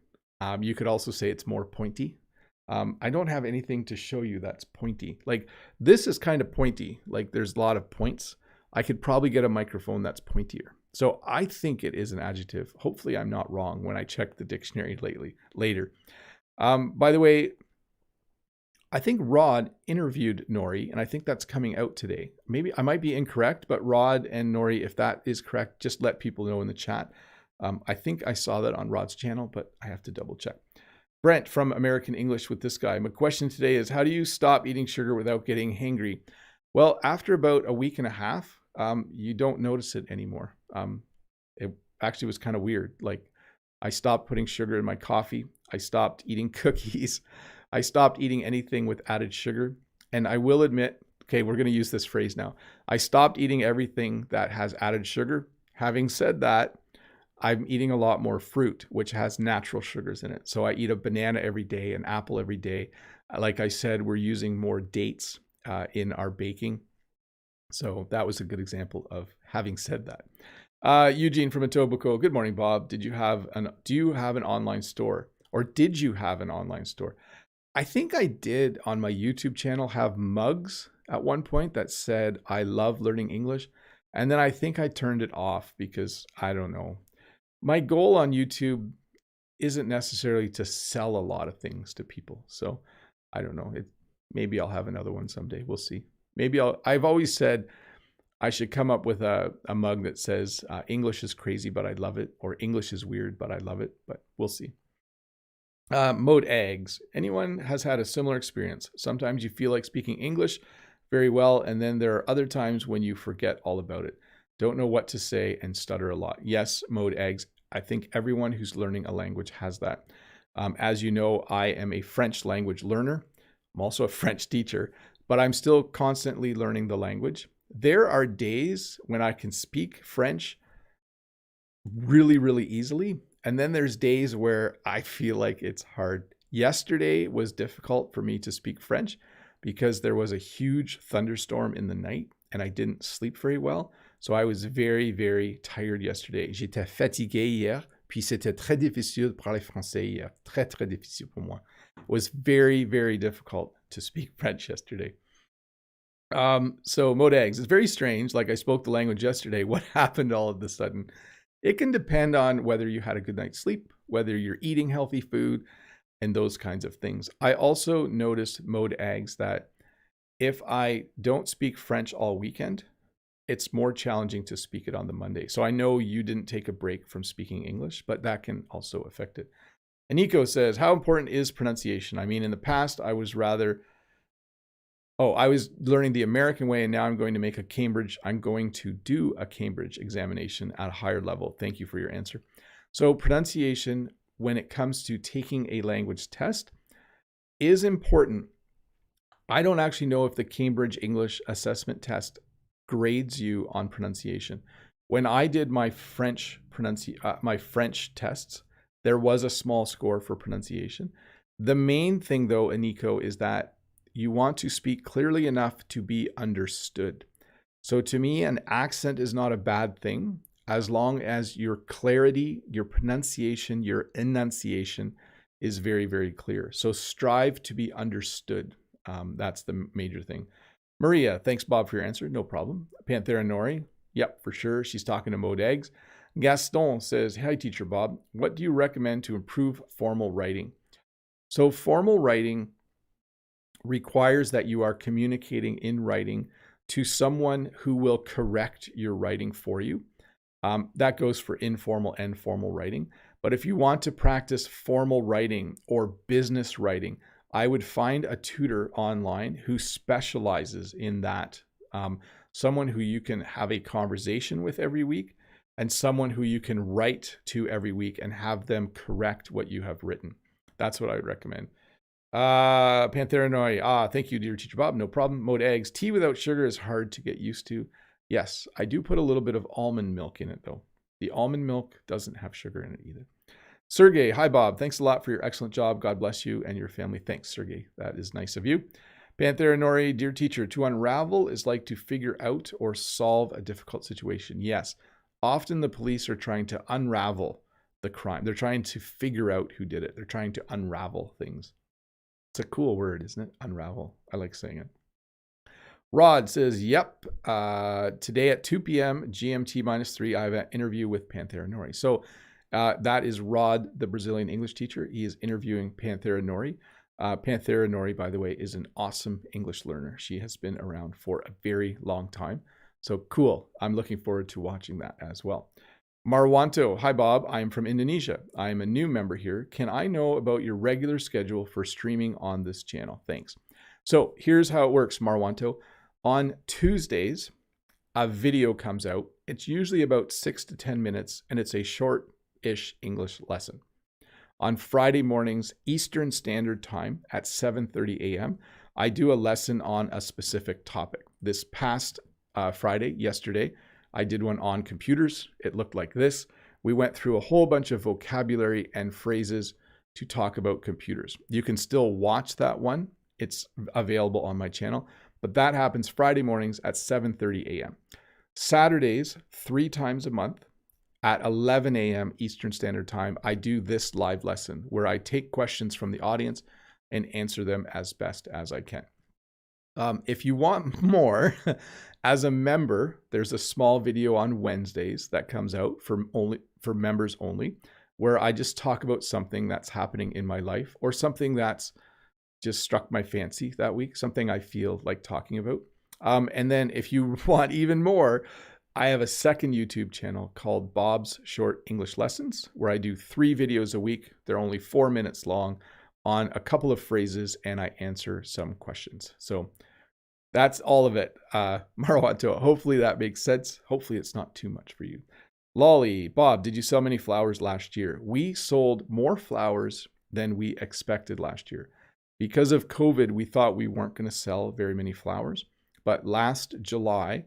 You could also say it's more pointy. I don't have anything to show you that's pointy. Like this is kind of pointy. Like there's a lot of points. I could probably get a microphone that's pointier. So I think it is an adjective. Hopefully I'm not wrong when I check the dictionary later. By the way, I think Rod interviewed Nori, and I think that's coming out today. Maybe I might be incorrect, but Rod and Nori, if that is correct, just let people know in the chat. I think I saw that on Rod's channel, but I have to double check. Brent from American English with this guy. My question today is, how do you stop eating sugar without getting hangry? Well, after about a week and a half, you don't notice it anymore. It actually was kind of weird. Like I stopped putting sugar in my coffee. I stopped eating cookies. I stopped eating anything with added sugar. And I will admit, okay, we're going to use this phrase now. I stopped eating everything that has added sugar. Having said that, I'm eating a lot more fruit, which has natural sugars in it. So I eat a banana every day, an apple every day. Like I said, we're using more dates in our baking. So that was a good example of having said that. Eugene from Etobicoke. Good morning, Bob. Do you have an online store, or did you have an online store? I think I did on my YouTube channel have mugs at one point that said, I love learning English. And then I think I turned it off because I don't know. My goal on YouTube isn't necessarily to sell a lot of things to people. So I don't know. Maybe I'll have another one someday. We'll see. Maybe I've always said I should come up with a mug that says English is crazy, but I love it. Or English is weird, but I love it. But we'll see. Mode eggs. Anyone has had a similar experience? Sometimes you feel like speaking English very well, and then there are other times when you forget all about it. Don't know what to say and stutter a lot. Yes, mode eggs. I think everyone who's learning a language has that. As you know, I am a French language learner. I'm also a French teacher, but I'm still constantly learning the language. There are days when I can speak French really, really easily. And then there's days where I feel like it's hard. Yesterday was difficult for me to speak French because there was a huge thunderstorm in the night and I didn't sleep very well. So I was very, very tired yesterday. J'étais fatigué hier, puis c'était très difficile de parler français hier. Très, très difficile pour moi. It was very, very difficult to speak French yesterday. So mode eggs. It's very strange. Like I spoke the language yesterday. What happened all of a sudden? It can depend on whether you had a good night's sleep, whether you're eating healthy food, and those kinds of things. I also noticed mode eggs that if I don't speak French all weekend, it's more challenging to speak it on the Monday. So I know you didn't take a break from speaking English, but that can also affect it. And Nico says, how important is pronunciation? I mean, in the past, I was rather Oh, I was learning the American way, and now I'm going to do a Cambridge examination at a higher level. Thank you for your answer. So pronunciation, when it comes to taking a language test, is important. I don't actually know if the Cambridge English Assessment Test grades you on pronunciation. When I did my French tests, there was a small score for pronunciation. The main thing, though, Aniko, is that you want to speak clearly enough to be understood. So to me, an accent is not a bad thing as long as your clarity, your pronunciation, your enunciation is very, very clear. So strive to be understood. That's the major thing. Maria, thanks, Bob, for your answer. No problem. Panthera Nori, yep, for sure. She's talking to Mode Eggs. Gaston says, hi, Teacher Bob. What do you recommend to improve formal writing? So formal writing requires that you are communicating in writing to someone who will correct your writing for you. That goes for informal and formal writing. But if you want to practice formal writing or business writing, I would find a tutor online who specializes in that. Someone who you can have a conversation with every week, and someone who you can write to every week and have them correct what you have written. That's what I would recommend. Panthera Noi, thank you, dear Teacher Bob. No problem. Mode Eggs, tea without sugar is hard to get used to. Yes, I do put a little bit of almond milk in it, though. The almond milk doesn't have sugar in it either. Sergey, hi, Bob. Thanks a lot for your excellent job. God bless you and your family. Thanks, Sergey. That is nice of you. Panthera Nori, dear teacher, to unravel is like to figure out or solve a difficult situation. Yes, often the police are trying to unravel the crime. They're trying to figure out who did it. They're trying to unravel things. It's a cool word, isn't it? Unravel. I like saying it. Rod says, yep, today at 2 p.m. GMT -3, I have an interview with Panthera Nori. So that is Rod, the Brazilian English teacher. He is interviewing Panthera Nori. Panthera Nori, by the way, is an awesome English learner. She has been around for a very long time. So cool. I'm looking forward to watching that as well. Marwanto, hi Bob, I am from Indonesia. I am a new member here. Can I know about your regular schedule for streaming on this channel? Thanks. So here's how it works, Marwanto. On Tuesdays, a video comes out. It's usually about 6 to 10 minutes, and it's a short-ish English lesson. On Friday mornings, Eastern Standard Time at 7:30 a.m., I do a lesson on a specific topic. This past Friday, yesterday, I did one on computers. It looked like this. We went through a whole bunch of vocabulary and phrases to talk about computers. You can still watch that one. It's available on my channel, but that happens Friday mornings at 7:30 a.m. Saturdays, 3 times a month at 11 a.m. Eastern Standard Time, I do this live lesson where I take questions from the audience and answer them as best as I can. If you want more, as a member, there's a small video on Wednesdays that comes out for members only, where I just talk about something that's happening in my life or something that's just struck my fancy that week, something I feel like talking about. And then if you want even more, I have a second YouTube channel called Bob's Short English Lessons, where I do 3 videos a week. They're only 4 minutes long on a couple of phrases, and I answer some questions. So that's all of it, Marwato. Hopefully that makes sense. Hopefully it's not too much for you. Lolly, Bob, did you sell many flowers last year? We sold more flowers than we expected last year. Because of COVID, we thought we weren't going to sell very many flowers. But last July,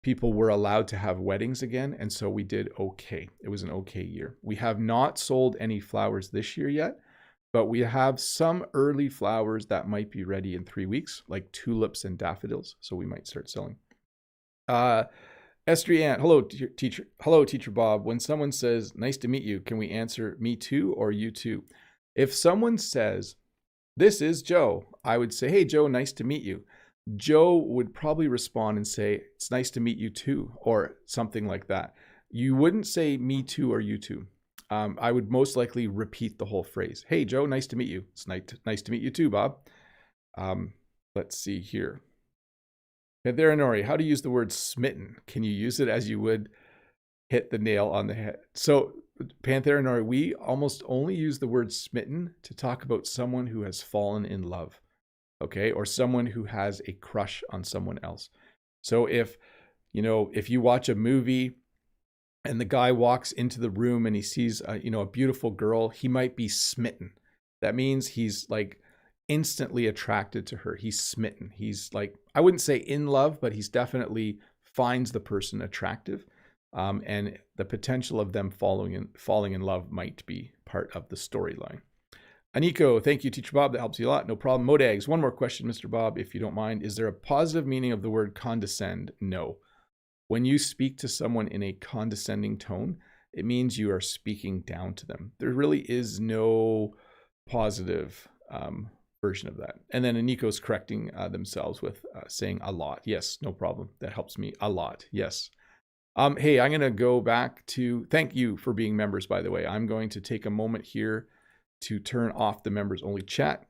people were allowed to have weddings again, and so we did okay. It was an okay year. We have not sold any flowers this year yet, but we have some early flowers that might be ready in 3 weeks, like tulips and daffodils, so we might start selling. Estrian, hello, teacher. Hello, Teacher Bob. When someone says, nice to meet you, can we answer me too or you too? If someone says, this is Joe, I would say, hey, Joe, nice to meet you. Joe would probably respond and say, it's nice to meet you too, or something like that. You wouldn't say me too or you too. I would most likely repeat the whole phrase. Hey, Joe, nice to meet you. It's nice to meet you too, Bob. Let's see here. Panthera Nori, how to use the word smitten? Can you use it as you would hit the nail on the head? So Panthera Nori, we almost only use the word smitten to talk about someone who has fallen in love. okay? Or someone who has a crush on someone else. So if you watch a movie and the guy walks into the room and he sees a beautiful girl, he might be smitten. That means he's like instantly attracted to her. He's smitten. He's like, I wouldn't say in love, but he's definitely finds the person attractive. And the potential of them falling in love might be part of the storyline. Aniko, thank you, Teacher Bob. That helps you a lot. No problem. Modags, one more question, Mr. Bob, if you don't mind. Is there a positive meaning of the word condescend? No. When you speak to someone in a condescending tone, it means you are speaking down to them. There really is no positive version of that. And then Aniko's correcting themselves with saying a lot. Yes, no problem. That helps me a lot. Yes. Hey, I'm going to go back to, thank you for being members, by the way. I'm going to take a moment here to turn off the members only chat.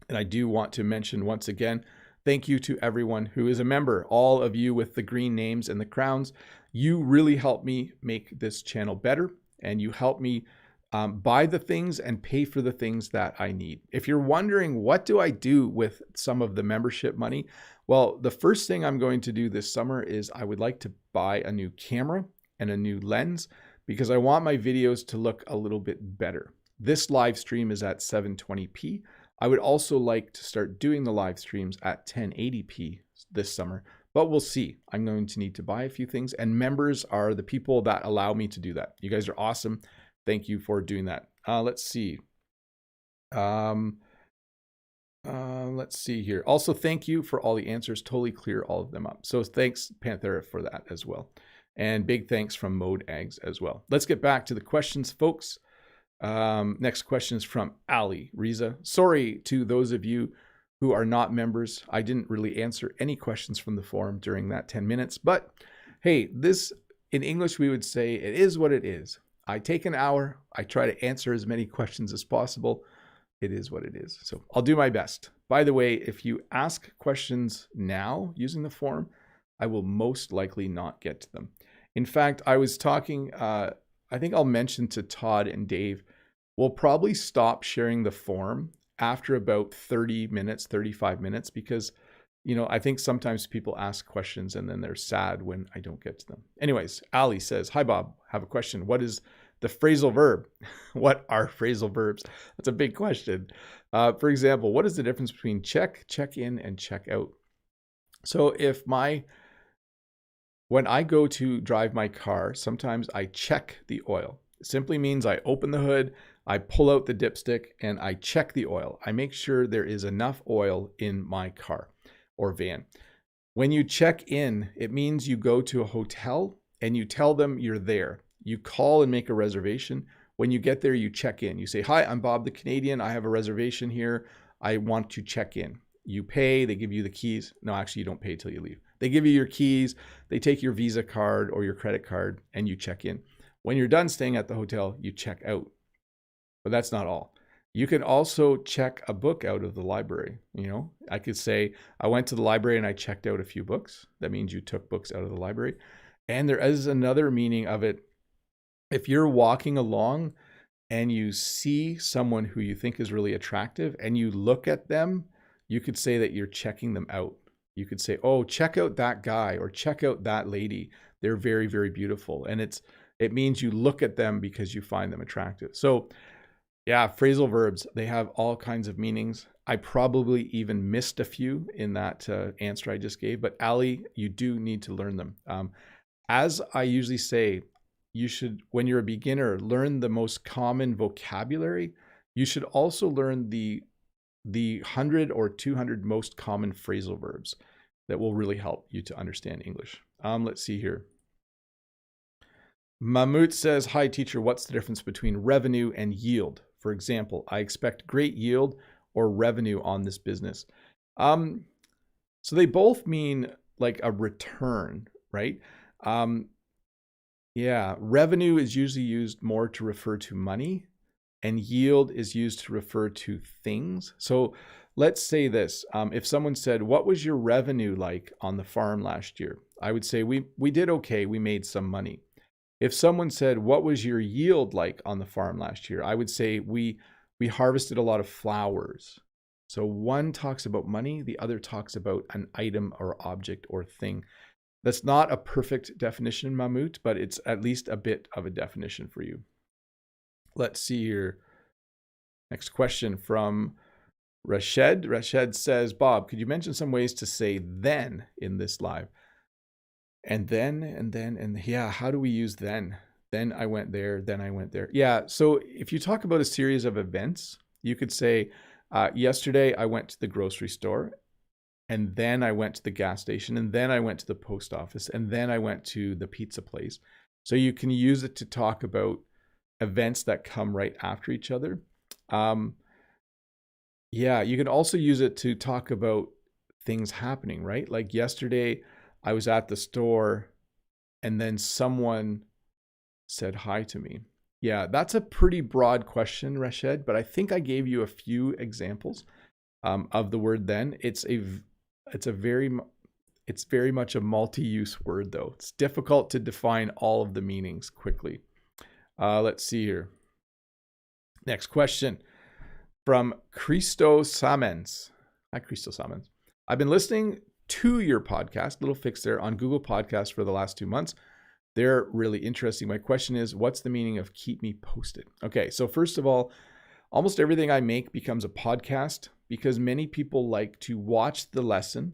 And I do want to mention once again, thank you to everyone who is a member, all of you with the green names and the crowns. You really help me make this channel better, and you help me buy the things and pay for the things that I need. If you're wondering, what do I do with some of the membership money? Well, the first thing I'm going to do this summer is I would like to buy a new camera and a new lens because I want my videos to look a little bit better. This live stream is at 720p. I would also like to start doing the live streams at 1080p this summer, but we'll see. I'm going to need to buy a few things, and members are the people that allow me to do that. You guys are awesome. Thank you for doing that. Let's see. Let's see here. Also, thank you for all the answers. Totally clear all of them up. So thanks, Panthera, for that as well. And big thanks from Mode Eggs as well. Let's get back to the questions, folks. Next question is from Ali Riza. Sorry to those of you who are not members. I didn't really answer any questions from the forum during that 10 minutes, but hey, this in English, we would say it is what it is. I take an hour. I try to answer as many questions as possible. It is what it is. So I'll do my best. By the way, if you ask questions now using the forum, I will most likely not get to them. In fact, I was talking, I think I'll mention to Todd and Dave, we'll probably stop sharing the forum after about 30 minutes, 35 minutes, because, I think sometimes people ask questions and then they're sad when I don't get to them. Anyways, Ali says, hi, Bob, have a question. What is the phrasal verb? What are phrasal verbs? That's a big question. For example, what is the difference between check, check in, and check out? So when I go to drive my car, sometimes I check the oil. It simply means I open the hood, I pull out the dipstick, and I check the oil. I make sure there is enough oil in my car or van. When you check in, it means you go to a hotel and you tell them you're there. You call and make a reservation. When you get there, you check in. You say, hi, I'm Bob the Canadian. I have a reservation here. I want to check in. You pay, they give you the keys. No, actually, you don't pay till you leave. They give you your keys, they take your Visa card or your credit card, and you check in. When you're done staying at the hotel, you check out. But that's not all. You can also check a book out of the library. I could say, I went to the library and I checked out a few books. That means you took books out of the library. And there is another meaning of it. If you're walking along and you see someone who you think is really attractive and you look at them, you could say that you're checking them out. You could say, oh, check out that guy or check out that lady. They're very, very beautiful. And it means you look at them because you find them attractive. So yeah, phrasal verbs, they have all kinds of meanings. I probably even missed a few in that answer I just gave, but Ali, you do need to learn them. As I usually say, you should, when you're a beginner, learn the most common vocabulary. You should also learn the 100 or 200 most common phrasal verbs that will really help you to understand English. Let's see here. Mahmoud says, hi teacher, what's the difference between revenue and yield? For example, I expect great yield or revenue on this business. So they both mean like a return, right? Yeah, revenue is usually used more to refer to money, and yield is used to refer to things. So let's say this, if someone said, what was your revenue like on the farm last year? I would say we did okay, we made some money. If someone said, what was your yield like on the farm last year? I would say we harvested a lot of flowers. So one talks about money, the other talks about an item or object or thing. That's not a perfect definition, Mahmoud, but it's at least a bit of a definition for you. Let's see here. Next question from Rashed. Rashed says, Bob, could you mention some ways to say then in this live? And yeah, how do we use then? Then I went there, then I went there. Yeah, so if you talk about a series of events, you could say, yesterday I went to the grocery store, and then I went to the gas station, and then I went to the post office, and then I went to the pizza place. So you can use it to talk about events that come right after each other. Yeah, you can also use it to talk about things happening, right? Like yesterday, I was at the store and then someone said hi to me. Yeah, that's a pretty broad question, Rashed, but I think I gave you a few examples of the word then. It's very much a multi-use word though. It's difficult to define all of the meanings quickly. Let's see here. Next question from Christo Samens. Hi, Christo Samens. I've been listening to your podcast, Little Fix There, on Google Podcasts for the last 2 months. They're really interesting. My question is, what's the meaning of keep me posted? Okay, so first of all, almost everything I make becomes a podcast because many people like to watch the lesson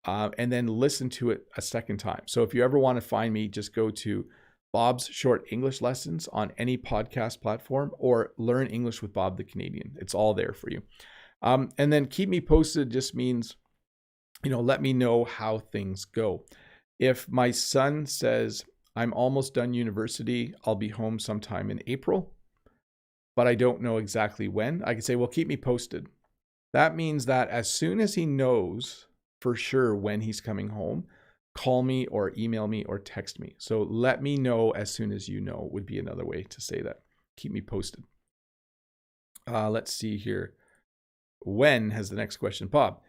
and then listen to it a second time. So if you ever want to find me, just go to Bob's Short English Lessons on any podcast platform or Learn English with Bob the Canadian. It's all there for you. And then keep me posted just means, let me know how things go. If my son says, I'm almost done university, I'll be home sometime in April, but I don't know exactly when, I can say, well, keep me posted. That means that as soon as he knows for sure when he's coming home, call me or email me or text me. So let me know as soon as you know would be another way to say that. Keep me posted. Let's see here. When has the next question, Bob?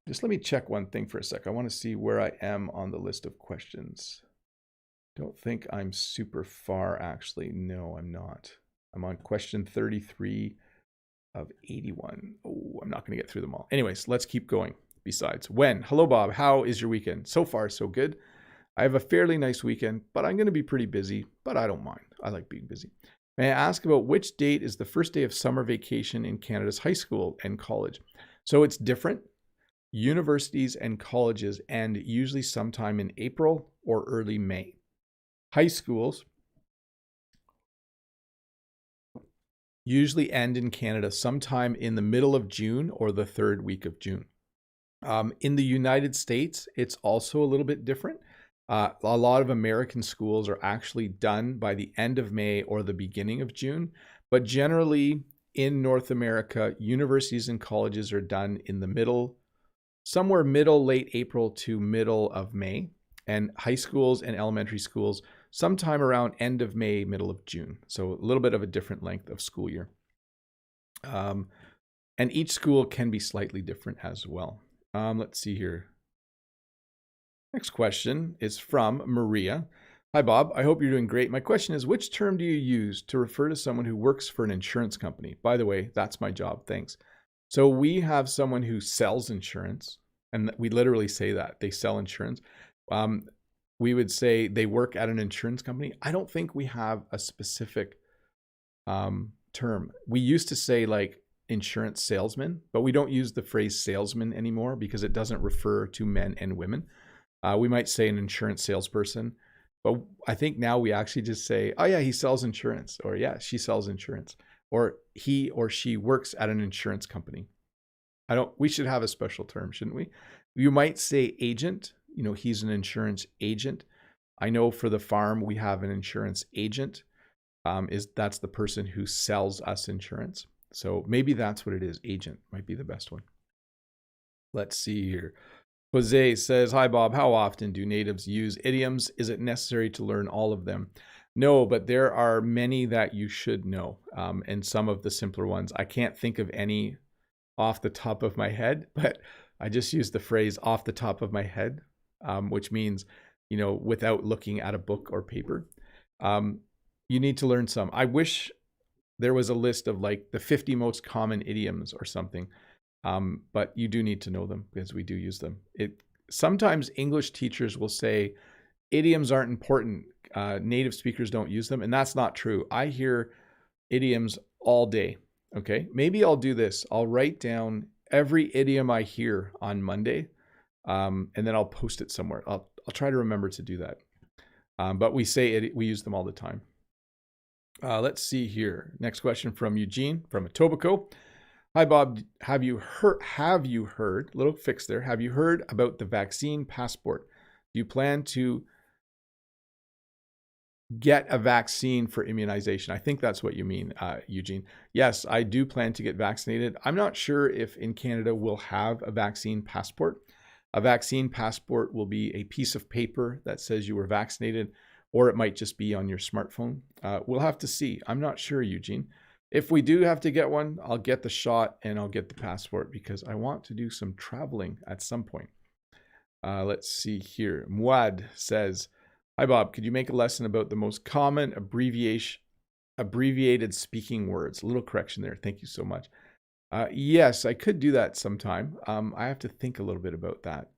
Just let me check one thing for a sec. I want to see where I am on the list of questions. Don't think I'm super far, actually. No, I'm not. I'm on question 33 of 81. Oh, I'm not going to get through them all. Anyways, let's keep going. Besides, when? Hello, Bob. How is your weekend? So far, so good. I have a fairly nice weekend, but I'm going to be pretty busy, but I don't mind. I like being busy. May I ask about which date is the first day of summer vacation in Canada's high school and college? So it's different. Universities and colleges end usually sometime in April or early May. High schools usually end in Canada sometime in the middle of June or the third week of June. In the United States, it's also a little bit different. A lot of American schools are actually done by the end of May or the beginning of June. But generally in North America, universities and colleges are done in the middle, somewhere late April to middle of May. And high schools and elementary schools sometime around end of May, middle of June. So a little bit of a different length of school year. And each school can be slightly different as well. Let's see here. Next question is from Maria. Hi, Bob. I hope you're doing great. My question is, which term do you use to refer to someone who works for an insurance company? By the way, that's my job. Thanks. So we have someone who sells insurance, and we literally say that they sell insurance. We would say they work at an insurance company. I don't think we have a specific term. We used to say like insurance salesman, but we don't use the phrase salesman anymore because it doesn't refer to men and women. We might say an insurance salesperson, but I think now we actually just say, oh yeah, he sells insurance, or yeah, she sells insurance, or he or she works at an insurance company. We should have a special term, shouldn't we? You might say agent, he's an insurance agent. I know for the farm, we have an insurance agent. That's the person who sells us insurance. So maybe that's what it is. Agent might be the best one. Let's see here. Jose says, hi, Bob. How often do natives use idioms? Is it necessary to learn all of them? No, but there are many that you should know. And some of the simpler ones, I can't think of any off the top of my head, but I just use the phrase off the top of my head, which means, without looking at a book or paper. You need to learn some. I wish there was a list of like the 50 most common idioms or something. but you do need to know them because we do use them. Sometimes English teachers will say idioms aren't important. Native speakers don't use them, and that's not true. I hear idioms all day. Okay, maybe I'll do this. I'll write down every idiom I hear on Monday, and then I'll post it somewhere. I'll try to remember to do that. But we use them all the time. Let's see here. Next question from Eugene from Etobicoke. Hi, Bob. Have you heard, little fix there. Have you heard about the vaccine passport? Do you plan to get a vaccine for immunization? I think that's what you mean, Eugene. Yes, I do plan to get vaccinated. I'm not sure if in Canada we'll have a vaccine passport. A vaccine passport will be a piece of paper that says you were vaccinated, or it might just be on your smartphone. We'll have to see. I'm not sure, Eugene. If we do have to get one, I'll get the shot and I'll get the passport because I want to do some traveling at some point. Let's see here. Muad says, hi, Bob. Could you make a lesson about the most common abbreviated speaking words? A little correction there. Thank you so much. Yes, I could do that sometime. I have to think a little bit about that,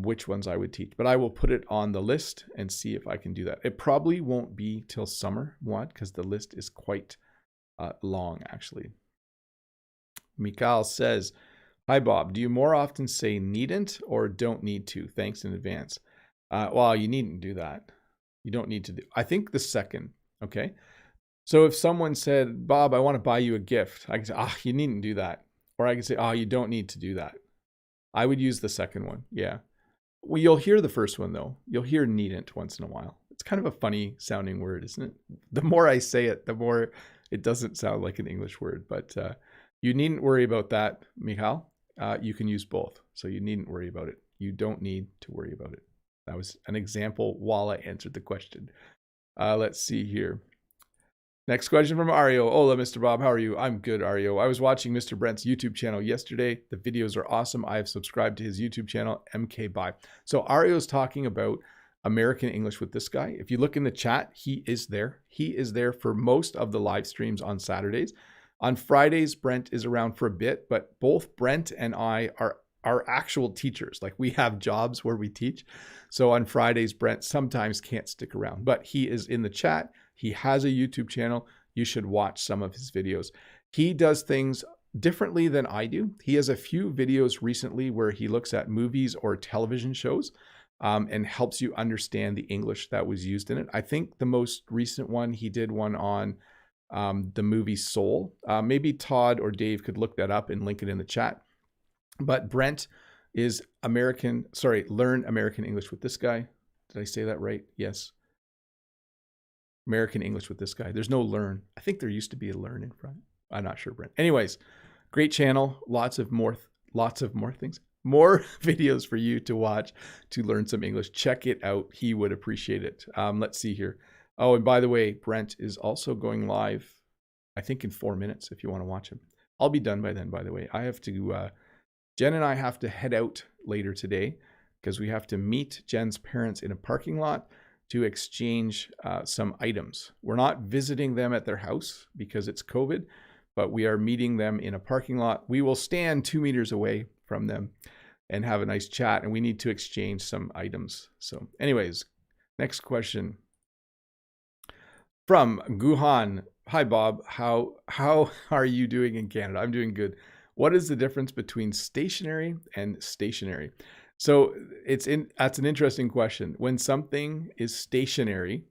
which ones I would teach. But I will put it on the list and see if I can do that. It probably won't be till summer, Muad, because the list is quite long, actually. Mikhail says, hi, Bob. Do you more often say needn't or don't need to? Thanks in advance. Well, you needn't do that. You don't need to do. I think the second, okay? So if someone said, Bob, I want to buy you a gift, I can say, you needn't do that. Or I can say, you don't need to do that. I would use the second one, yeah. Well, you'll hear the first one, though. You'll hear needn't once in a while. It's kind of a funny sounding word, isn't it? The more I say it, the more it doesn't sound like an English word. But you needn't worry about that, Michal. You can use both. So you needn't worry about it. You don't need to worry about it. That was an example while I answered the question. Let's see here. Next question from Ario. Hola, Mr. Bob. How are you? I'm good, Ario. I was watching Mr. Brent's YouTube channel yesterday. The videos are awesome. I have subscribed to his YouTube channel, MK Bye. So Ario's talking about American English with this guy. If you look in the chat, he is there. He is there for most of the live streams on Saturdays. On Fridays, Brent is around for a bit, but both Brent and I are actual teachers. Like, we have jobs where we teach. So on Fridays, Brent sometimes can't stick around, but he is in the chat. He has a YouTube channel. You should watch some of his videos. He does things differently than I do. He has a few videos recently where he looks at movies or television shows and helps you understand the English that was used in it. I think the most recent one, he did one on the movie Soul. Maybe Todd or Dave could look that up and link it in the chat. But Brent is learn American English with this guy. Did I say that right? Yes. American English with this guy. There's no learn. I think there used to be a learn in front. I'm not sure, Brent. Anyways, great channel. Lots of more things. More videos for you to watch to learn some English. Check it out. He would appreciate it. Let's see here. Oh, and by the way, Brent is also going live, I think in 4 minutes if you want to watch him. I'll be done by then, by the way. I have to, Jen and I have to head out later today because we have to meet Jen's parents in a parking lot to exchange some items. We're not visiting them at their house because it's COVID, but we are meeting them in a parking lot. We will stand 2 meters away from them and have a nice chat, and we need to exchange some items. So anyways, next question from Guhan. Hi, Bob. How are you doing in Canada? I'm doing good. What is the difference between stationary and stationary? So that's an interesting question. When something is stationary,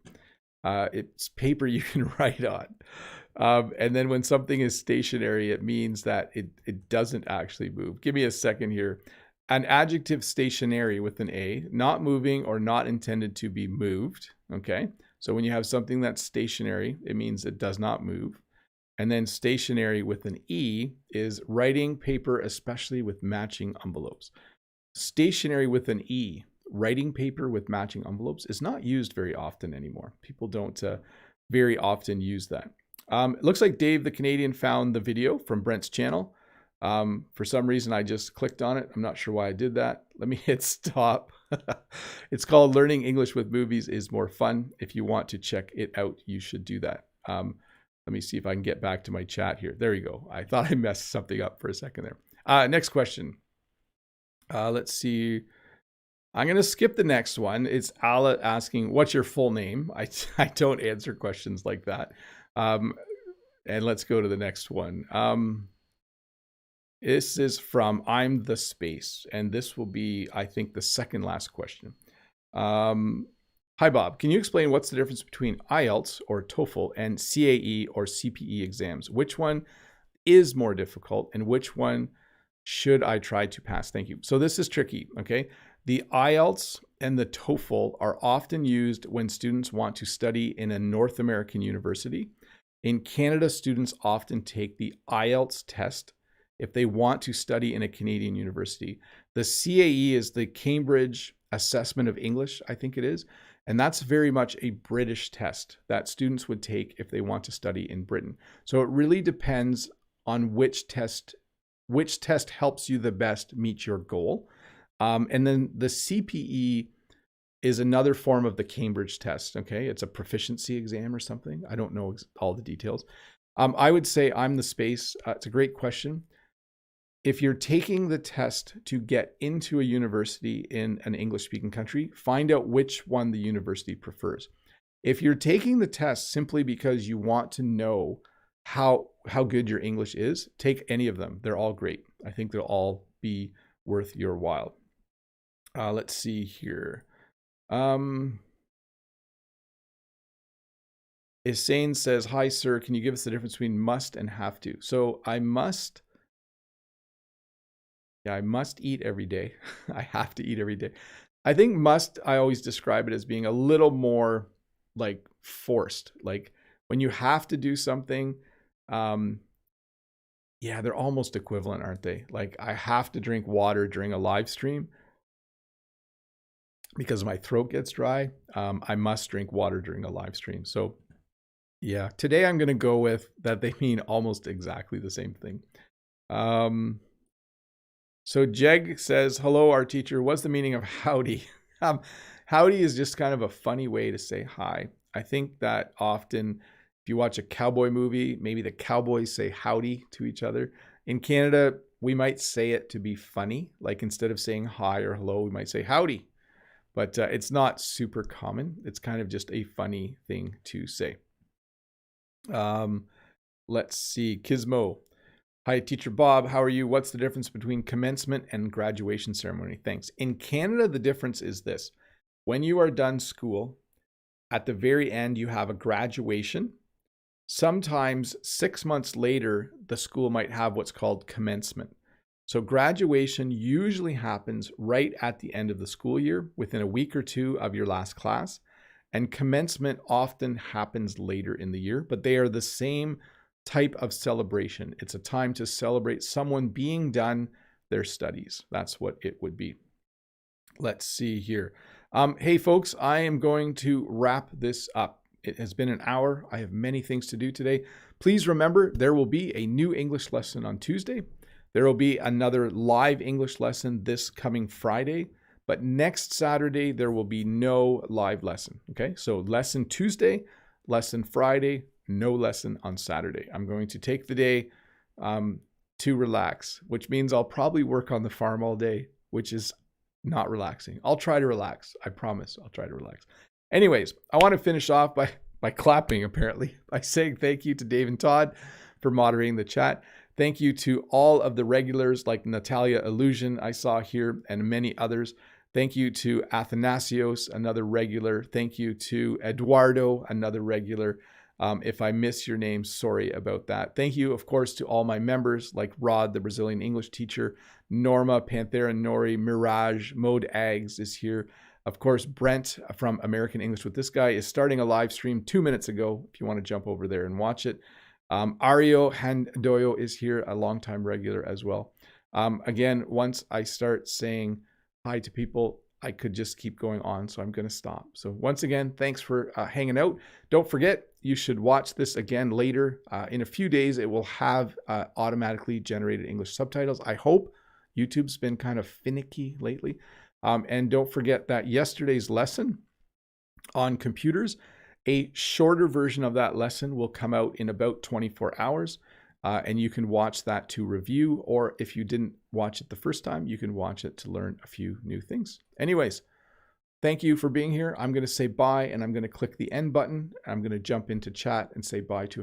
it's paper you can write on. And then when something is stationary, it means that it doesn't actually move. Give me a second here. An adjective stationary with an A, not moving or not intended to be moved. Okay. So when you have something that's stationary, it means it does not move. And then stationary with an E is writing paper, especially with matching envelopes. Stationary with an E, writing paper with matching envelopes, is not used very often anymore. People don't very often use that. It looks like Dave the Canadian found the video from Brent's channel. For some reason, I just clicked on it. I'm not sure why I did that. Let me hit stop. It's called Learning English with Movies is More Fun. If you want to check it out, you should do that. Let me see if I can get back to my chat here. There you go. I thought I messed something up for a second there. Next question. Let's see. I'm going to skip the next one. It's Ala asking, what's your full name? I don't answer questions like that. And let's go to the next one. This is from I'm the Space, and this will be, I think, the second last question. Hi, Bob. Can you explain what's the difference between IELTS or TOEFL and CAE or CPE exams? Which one is more difficult and which one should I try to pass? Thank you. So this is tricky, okay? The IELTS and the TOEFL are often used when students want to study in a North American university. In Canada, students often take the IELTS test if they want to study in a Canadian university. The CAE is the Cambridge Assessment of English, I think it is. And that's very much a British test that students would take if they want to study in Britain. So it really depends on which test helps you the best meet your goal. And then the CPE is another form of the Cambridge test, okay? It's a proficiency exam or something. I don't know all the details. I would say I'm the Space. It's a great question. If you're taking the test to get into a university in an English-speaking country, find out which one the university prefers. If you're taking the test simply because you want to know how good your English is, take any of them. They're all great. I think they'll all be worth your while. Let's see here. Isane says, hi, sir. Can you give us the difference between must and have to? So I must eat every day. I have to eat every day. I think must, I always describe it as being a little more like forced. Like when you have to do something, yeah, they're almost equivalent, aren't they? Like I have to drink water during a live stream because my throat gets dry. I must drink water during a live stream. So yeah, today I'm going to go with that they mean almost exactly the same thing. So Jeg says, hello, our teacher. What's the meaning of howdy? Howdy is just kind of a funny way to say hi. I think that often if you watch a cowboy movie, maybe the cowboys say howdy to each other. In Canada, we might say it to be funny. Like instead of saying hi or hello, we might say howdy. But it's not super common. It's kind of just a funny thing to say. Let's see. Kismo. Hi, Teacher Bob. How are you? What's the difference between commencement and graduation ceremony? Thanks. In Canada, the difference is this. When you are done school, at the very end, you have a graduation. Sometimes 6 months later, the school might have what's called commencement. So graduation usually happens right at the end of the school year, within a week or two of your last class. And commencement often happens later in the year, but they are the same type of celebration. It's a time to celebrate someone being done their studies. That's what it would be. Let's see here. Hey folks, I am going to wrap this up. It has been an hour. I have many things to do today. Please remember, there will be a new English lesson on Tuesday. There will be another live English lesson this coming Friday, but next Saturday, there will be no live lesson. Okay, so lesson Tuesday, lesson Friday, no lesson on Saturday. I'm going to take the day to relax, which means I'll probably work on the farm all day, which is not relaxing. I'll try to relax. I promise I'll try to relax. Anyways, I want to finish off by clapping, apparently, by saying thank you to Dave and Todd for moderating the chat. Thank you to all of the regulars like Natalia Illusion I saw here and many others. Thank you to Athanasios, another regular. Thank you to Eduardo, another regular. If I miss your name, sorry about that. Thank you, of course, to all my members like Rod, the Brazilian English teacher, Norma, Panthera Nori, Mirage, Mode Ags is here. Of course, Brent from American English with This Guy is starting a live stream 2 minutes ago, if you want to jump over there and watch it. Ario Handoyo is here, a longtime regular as well. Again, once I start saying hi to people, I could just keep going on, so I'm going to stop. So once again, thanks for hanging out. Don't forget, you should watch this again later. In a few days, it will have automatically generated English subtitles. I hope. YouTube's been kind of finicky lately. And don't forget that yesterday's lesson on computers, a shorter version of that lesson will come out in about 24 hours. And you can watch that to review, or if you didn't watch it the first time, you can watch it to learn a few new things. Anyways, thank you for being here. I'm going to say bye, and I'm going to click the end button. I'm going to jump into chat and say bye to